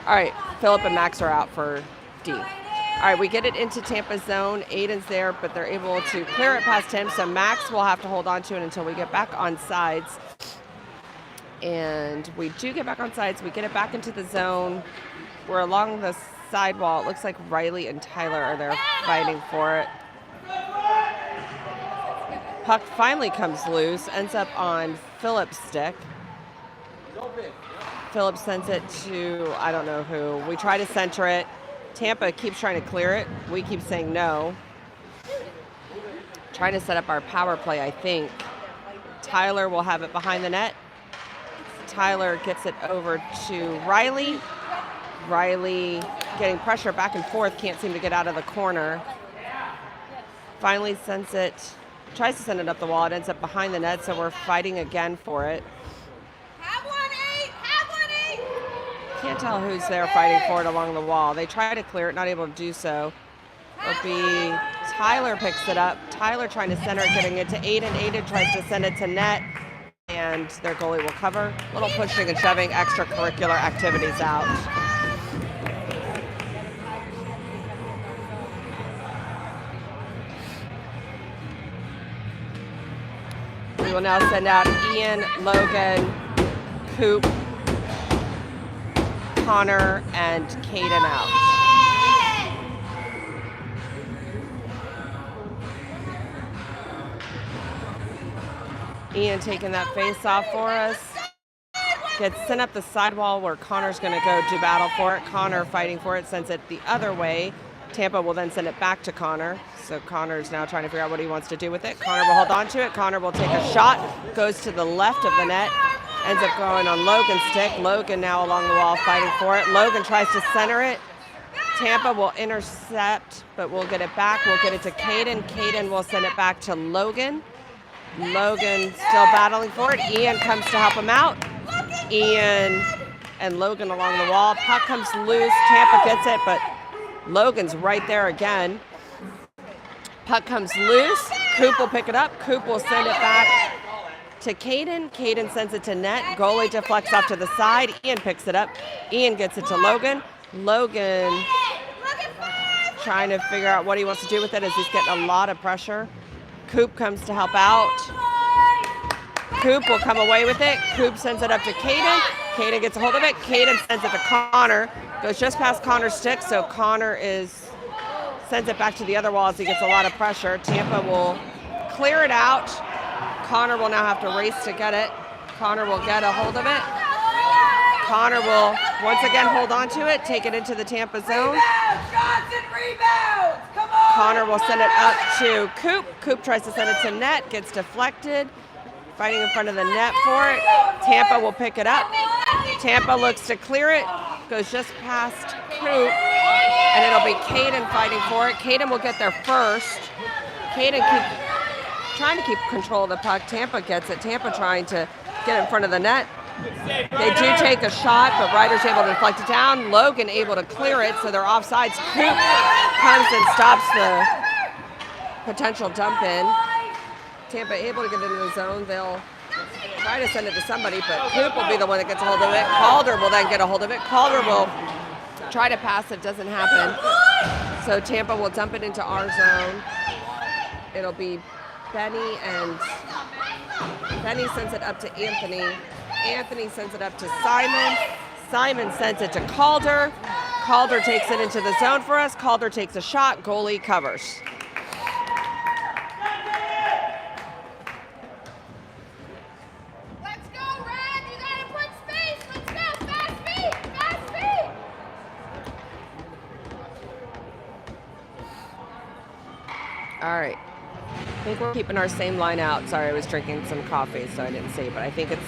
All right, Philip and Max are out for D. All right, we get it into Tampa's zone. Aiden's there, but they're able to clear it past him, so Max will have to hold on to it until we get back on sides. And we do get back on sides. We get it back into the zone. We're along the sidewall. It looks like Riley and Tyler are there fighting for it. Puck finally comes loose, ends up on Philip's stick. Philip sends it to, I don't know who. We try to center it. Tampa keeps trying to clear it. We keep saying no. Trying to set up our power play, I think. Tyler will have it behind the net. Tyler gets it over to Riley. Riley getting pressure back and forth, can't seem to get out of the corner. Finally sends it, tries to send it up the wall. It ends up behind the net, so we're fighting again for it. Have 1-8! Can't tell who's there fighting for it along the wall. They try to clear it, not able to do so. It'll be Tyler picks it up. Tyler trying to center it, getting it to Aiden. Aiden tries to send it to net, and their goalie will cover. A little pushing and shoving, extracurricular activities out. We will now send out Ian, Logan, Coop, Connor, and Caden out. Ian taking that face off for us. Gets sent up the sidewall where Connor's going to go do battle for it. Connor fighting for it, sends it the other way. Tampa will then send it back to Connor. So Connor's now trying to figure out what he wants to do with it. Connor will hold on to it. Connor will take a shot, goes to the left of the net, ends up going on Logan's stick. Logan now along the wall fighting for it. Logan tries to center it. Tampa will intercept, but we'll get it back. We'll get it to Caden. Caden will send it back to Logan. Logan still battling for it. Ian comes to help him out. Ian and Logan along the wall. Puck comes loose. Tampa gets it, but Logan's right there again. Puck comes loose. Coop will pick it up. Coop will send it back to Caden. Caden sends it to net. Goalie deflects off to the side. Ian picks it up. Ian gets it to Logan. Logan trying to figure out what he wants to do with it as he's getting a lot of pressure. Coop comes to help out. Coop will come away with it. Coop sends it up to Caden. Caden gets a hold of it. Caden sends it to Connor. Goes just past Connor's stick, so Connor sends it back to the other wall as he gets a lot of pressure. Tampa will clear it out. Connor will now have to race to get it. Connor will get a hold of it. Connor will once again hold on to it, take it into the Tampa zone. Connor will send it up to Coop. Coop tries to send it to net, gets deflected. Fighting in front of the net for it. Tampa will pick it up. Tampa looks to clear it, goes just past Coop, and it'll be Caden fighting for it. Caden will get there first. Caden trying to keep control of the puck. Tampa gets it. Tampa trying to get in front of the net. They do take a shot, but Ryder's able to deflect it down. Logan able to clear it, so they're offsides. Coop comes and stops the potential dump in. Tampa able to get into the zone. They'll try to send it to somebody, but Coop will be the one that gets a hold of it. Calder will then get a hold of it. Calder will try to pass it. Doesn't happen. So Tampa will dump it into our zone. It'll be Benny, and Benny sends it up to Anthony. Anthony sends it up to Simon. Simon sends it to Calder. Calder takes it into the zone for us. Calder takes a shot. Goalie covers. All right. I think we're keeping our same line out. Sorry, I was drinking some coffee, so I didn't see, but I think it's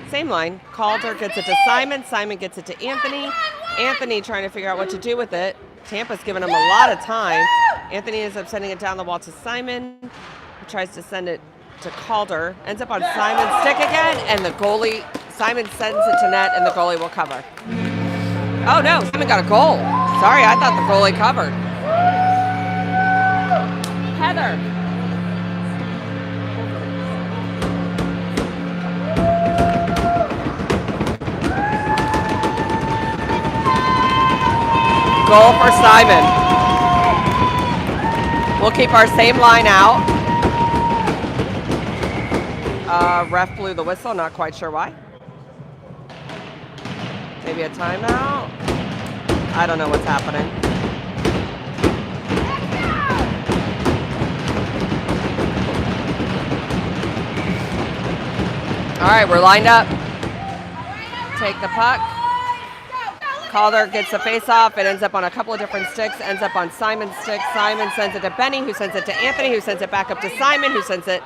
same line. Calder gets it to Simon. Simon gets it to Anthony. Anthony trying to figure out what to do with it. Tampa's giving him a lot of time. Anthony ends up sending it down the wall to Simon. He tries to send it to Calder. Ends up on Simon's stick again, and the goalie, Simon sends it to net, and the goalie will cover. Oh no, Simon got a goal. Sorry, I thought the goalie covered. Heather. Goal for Simon. We'll keep our same line out. Ref blew the whistle, not quite sure why. Maybe a timeout? I don't know what's happening. All right, we're lined up. Take the puck. Calder gets the face-off. It ends up on a couple of different sticks. Ends up on Simon's stick. Simon sends it to Benny, who sends it to Anthony, who sends it back up to Simon, who sends it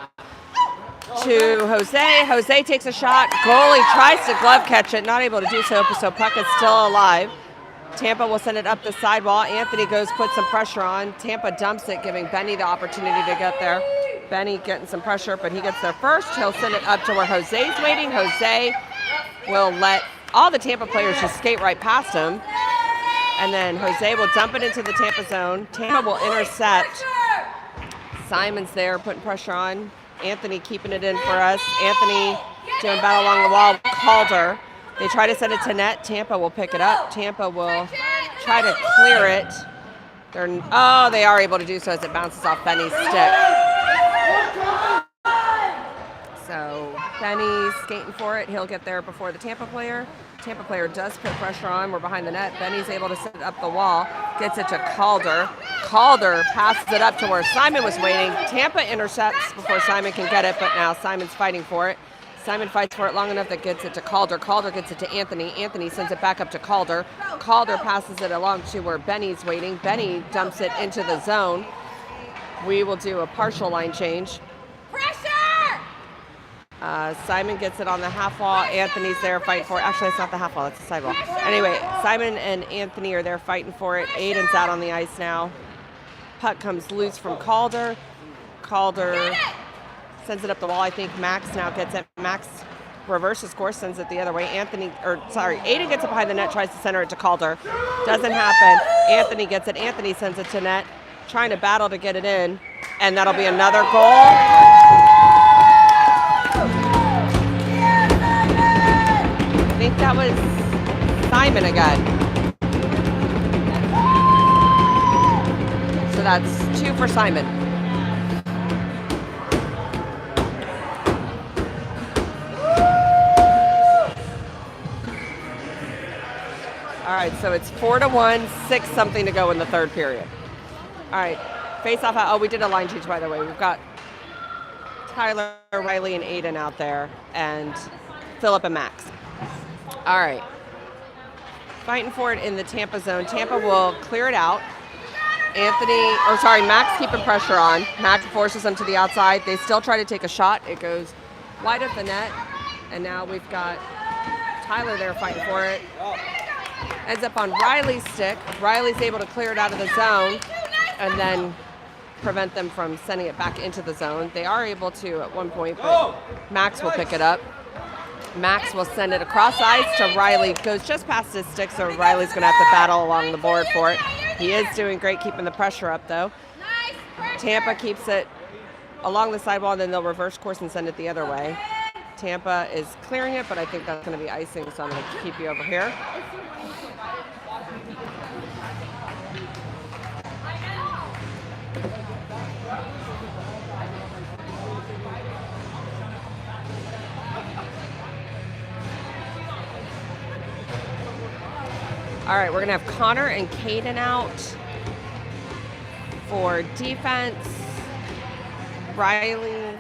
to Jose. Jose takes a shot. Goalie tries to glove catch it. Not able to do so, so puck is still alive. Tampa will send it up the sidewall. Anthony goes, puts some pressure on. Tampa dumps it, giving Benny the opportunity to get there. Benny getting some pressure, but he gets there first. He'll send it up to where Jose's waiting. Jose will let all the Tampa players just skate right past him. And then Jose will dump it into the Tampa zone. Tampa will intercept. Simon's there putting pressure on. Anthony keeping it in for us. Anthony doing battle along the wall. Calder. They try to send it to net. Tampa will pick it up. Tampa will try to clear it. They are able to do so as it bounces off Benny's stick. So Benny's skating for it. He'll get there before the Tampa player. Tampa player does put pressure on. We're behind the net. Benny's able to set it up the wall. Gets it to Calder. Calder passes it up to where Simon was waiting. Tampa intercepts before Simon can get it, but now Simon's fighting for it. Simon fights for it long enough that gets it to Calder. Calder gets it to Anthony. Anthony sends it back up to Calder. Calder passes it along to where Benny's waiting. Benny dumps it into the zone. We will do a partial line change. Simon gets it on the half wall. Anthony's there fighting for it. Actually, it's not the half wall, it's the side wall. Anyway, Simon and Anthony are there fighting for it. Aiden's out on the ice now. Puck comes loose from Calder. Calder sends it up the wall. I think Max now gets it. Max reverses course, sends it the other way. Aiden gets it behind the net, tries to center it to Calder. Doesn't happen. Anthony gets it. Anthony sends it to net, trying to battle to get it in. And that'll be another goal. I think that was Simon again. So that's 2 for Simon. All right, so it's 4-1, 6-something to go in the third period. All right, face off. Oh, we did a line change, by the way. We've got Tyler, Riley, and Aiden out there, and Philip and Max. All right. Fighting for it in the Tampa zone. Tampa will clear it out. Max keeping pressure on. Max forces them to the outside. They still try to take a shot. It goes wide of the net. And now we've got Tyler there fighting for it. Ends up on Riley's stick. Riley's able to clear it out of the zone and then prevent them from sending it back into the zone. They are able to at one point, but Max will pick it up. Max will send it across ice to Riley. Goes just past his stick, so Riley's going to have to battle along the board for it. He is doing great keeping the pressure up, though. Tampa keeps it along the sidewall, and then they'll reverse course and send it the other way. Tampa is clearing it, but I think that's going to be icing, so I'm going to keep you over here. All right, we're going to have Connor and Caden out for defense. Riley,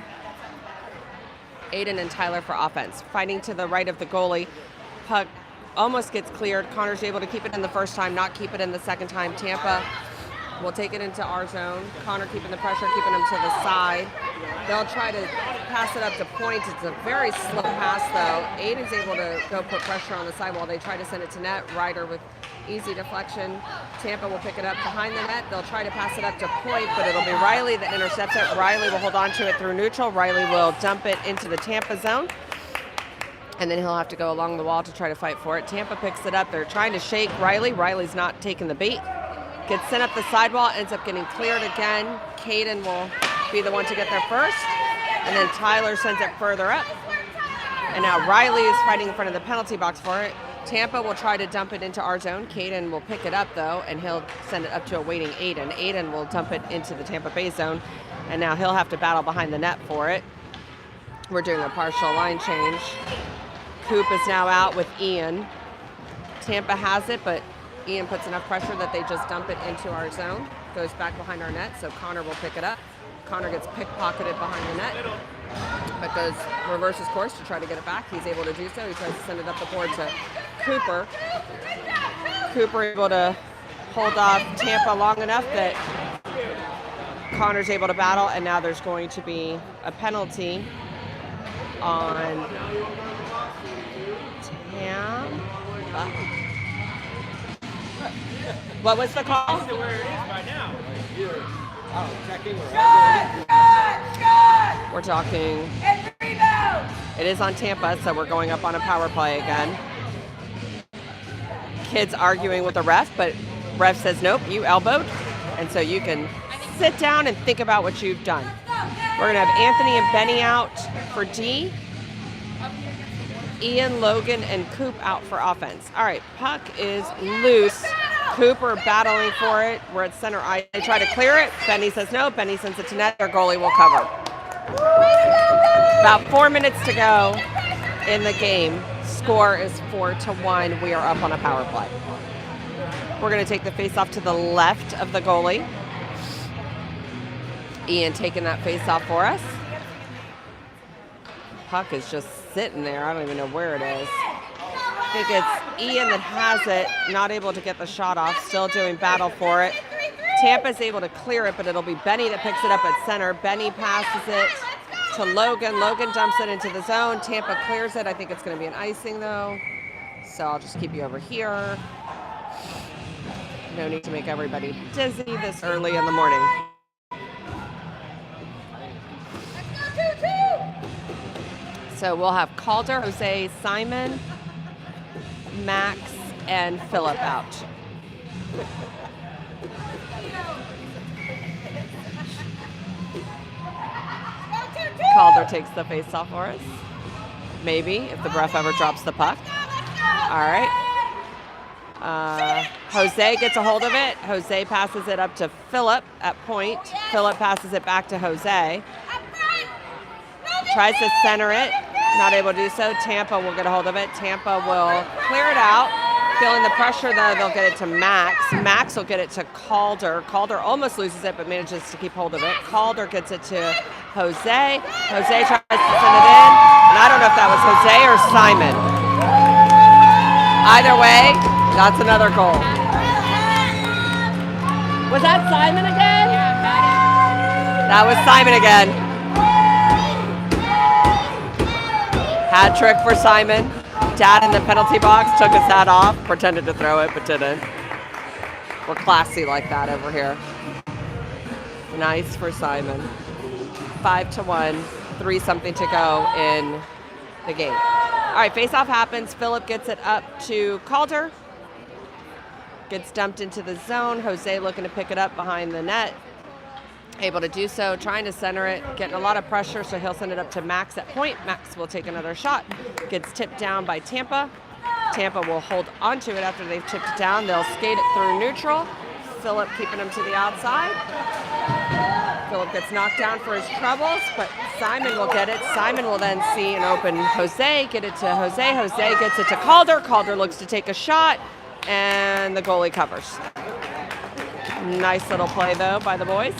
Aiden, and Tyler for offense. Fighting to the right of the goalie. Puck almost gets cleared. Connor's able to keep it in the first time, not keep it in the second time. Tampa We'll take it into our zone. Connor keeping the pressure, keeping him to the side. They'll try to pass it up to point. It's a very slow pass, though. Aiden's able to go put pressure on the side while they try to send it to net. Ryder with easy deflection. Tampa will pick it up behind the net. They'll try to pass it up to point, but it'll be Riley that intercepts it. Riley will hold on to it through neutral. Riley will dump it into the Tampa zone. And then he'll have to go along the wall to try to fight for it. Tampa picks it up. They're trying to shake Riley. Riley's not taking the bait. Gets sent up the sidewall, ends up getting cleared again. Caden will be the one to get there first. And then Tyler sends it further up. And now Riley is fighting in front of the penalty box for it. Tampa will try to dump it into our zone. Caden will pick it up, though, and he'll send it up to a waiting Aiden. Aiden will dump it into the Tampa Bay zone. And now he'll have to battle behind the net for it. We're doing a partial line change. Coop is now out with Ian. Tampa has it, but Ian puts enough pressure that they just dump it into our zone. Goes back behind our net, so Connor will pick it up. Connor gets pickpocketed behind the net, but goes reverses course to try to get it back. He's able to do so. He tries to send it up the board to Cooper. Cooper able to hold off Tampa long enough that Connor's able to battle, and now there's going to be a penalty on Tampa. What was the call? Where it is by now. Either checking or We're talking. It is on Tampa, so we're going up on a power play again. Kids arguing with the ref, but ref says nope, you elbowed, and so you can sit down and think about what you've done. We're gonna have Anthony and Benny out for D. Ian, Logan, and Coop out for offense. All right, puck is loose. Cooper battling for it. We're at center ice. They try to clear it. Benny says no. Benny sends it to net. Their goalie will cover. About 4 minutes to go in the game. Score is 4-1. We are up on a power play. We're going to take the face-off to the left of the goalie. Ian taking that face-off for us. Puck is just sitting there. I don't even know where it is. I think it's Ian that has it, not able to get the shot off, still doing battle for it. Tampa's able to clear it, but it'll be Benny that picks it up at center. Benny passes it to Logan. Logan dumps it into the zone. Tampa clears it. I think it's going to be an icing, though. So I'll just keep you over here. No need to make everybody dizzy this early in the morning. So we'll have Calder, Jose, Simon, Max, and Philip out. Calder takes the face off for us. Maybe, if the ref ever drops the puck. All right. Jose gets a hold of it. Jose passes it up to Philip at point. Philip passes it back to Jose. Tries to center it. Not able to do so. Tampa will get a hold of it. Tampa will clear it out. Feeling the pressure, though, they'll get it to Max. Max will get it to Calder. Calder almost loses it, but manages to keep hold of it. Calder gets it to Jose. Jose tries to send it in. And I don't know if that was Jose or Simon. Either way, that's another goal. Was that Simon again? That was Simon again. Hat trick for Simon. Dad in the penalty box took his hat off, pretended to throw it, but didn't. We're classy like that over here. Nice for Simon. 5-1, 3-something to go in the game. All right, face-off happens. Philip gets it up to Calder. Gets dumped into the zone. Jose looking to pick it up behind the net. Able to do so, trying to center it, getting a lot of pressure, so he'll send it up to Max at point. Max will take another shot. Gets tipped down by Tampa. Tampa will hold onto it after they've tipped it down. They'll skate it through neutral. Philip keeping him to the outside. Philip gets knocked down for his troubles, but Simon will get it. Simon will then see an open Jose, get it to Jose. Jose gets it to Calder. Calder looks to take a shot, and the goalie covers. Nice little play, though, by the boys.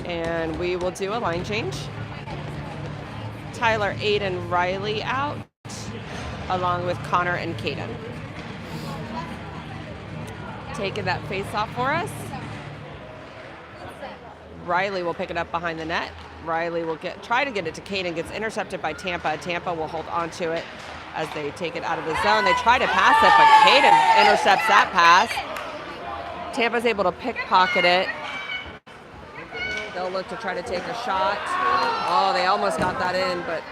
And we will do a line change. Tyler, Aiden, Riley out, along with Connor and Caden. Taking that face off for us. Riley will pick it up behind the net. Riley will try to get it to Caden, gets intercepted by Tampa. Tampa will hold on to it as they take it out of the zone. They try to pass it, but Caden intercepts that pass. Tampa's able to pickpocket it. They'll look to try to take a shot. Oh, they almost got that in, but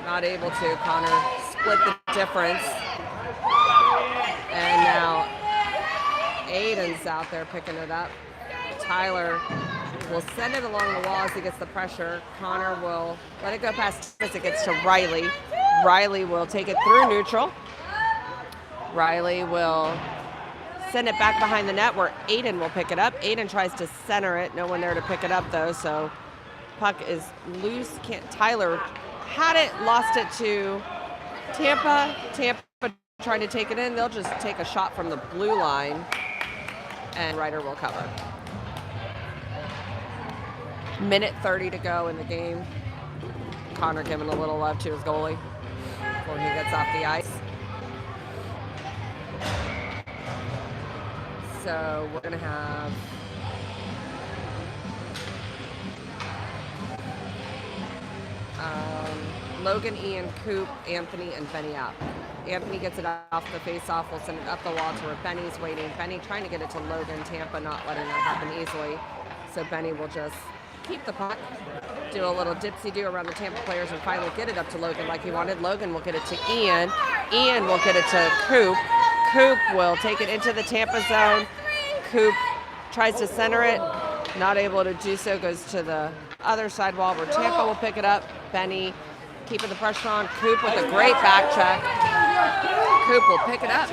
not able to. Connor split the difference. And now Aiden's out there picking it up. Tyler will send it along the wall as he gets the pressure. Connor will let it go past as it gets to Riley. Riley will take it through neutral. Riley will send it back behind the net where Aiden will pick it up. Aiden tries to center it. No one there to pick it up though, so puck is loose. Tyler had it, lost it to Tampa. Tampa trying to take it in. They'll just take a shot from the blue line and Ryder will cover. Minute 30 to go in the game. Connor giving a little love to his goalie before he gets off the ice. So we're going to have Logan, Ian, Coop, Anthony, and Benny out. Anthony gets it off the face-off. We'll send it up the wall to where Benny's waiting. Benny trying to get it to Logan. Tampa not letting that happen easily. So Benny will just keep the puck, do a little dipsy-do around the Tampa players, and finally get it up to Logan like he wanted. Logan will get it to Ian. Ian will get it to Coop. Coop will take it into the Tampa zone. Coop tries to center it, not able to do so, goes to the other side wall where Tampa will pick it up. Benny keeping the pressure on. Coop with a great back check. Coop will pick it up.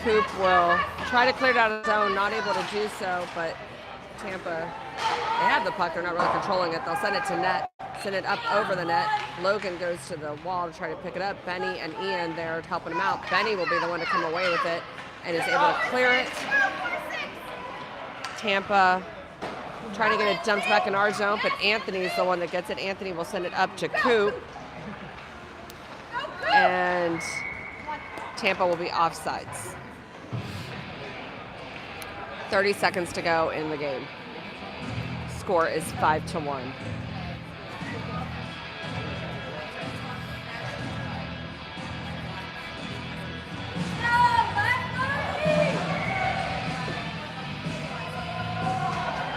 Coop will try to clear it out of the zone, not able to do so, but Tampa, they have the puck, they're not really controlling it. They'll send it to net, send it up over the net. Logan goes to the wall to try to pick it up. Benny and Ian there helping him out. Benny will be the one to come away with it and is able to clear it. Tampa trying to get it dumped back in our zone, but Anthony's the one that gets it. Anthony will send it up to Coop. And Tampa will be offsides. 30 seconds to go in the game. Score is 5-1.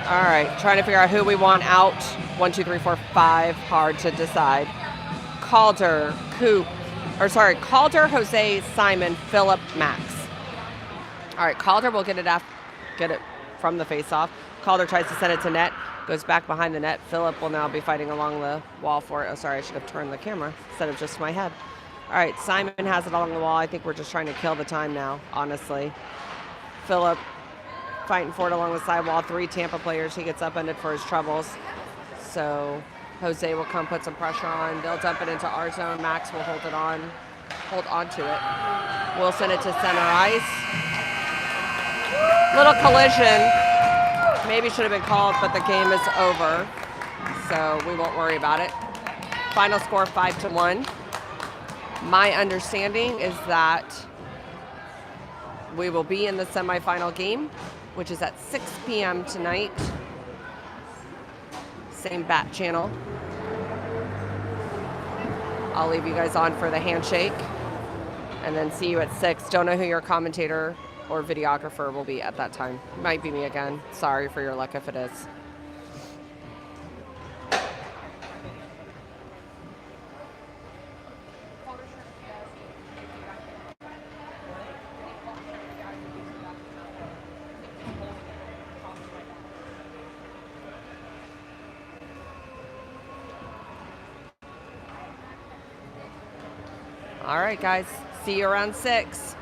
All right, trying to figure out who we want out. 1, 2, 3, 4, 5. Hard to decide. Calder, Jose, Simon, Phillip, Max. All right, Calder will get it from the face-off. Calder tries to send it to net, goes back behind the net. Phillip will now be fighting along the wall for it. Oh, sorry, I should have turned the camera instead of just my head. All right, Simon has it along the wall. I think we're just trying to kill the time now, honestly. Phillip fighting for it along the sidewall. 3 Tampa players. He gets upended for his troubles. So Jose will come put some pressure on. They'll dump it into our zone. Max will hold on to it. We'll send it to center ice. Little collision. Maybe should have been called, but the game is over. So we won't worry about it. Final score 5-1. My understanding is that we will be in the semifinal game, which is at 6 p.m. tonight. Same bat channel. I'll leave you guys on for the handshake and then see you at 6. Don't know who your commentator or videographer will be at that time. Might be me again. Sorry for your luck if it is. All right, guys. See you around 6.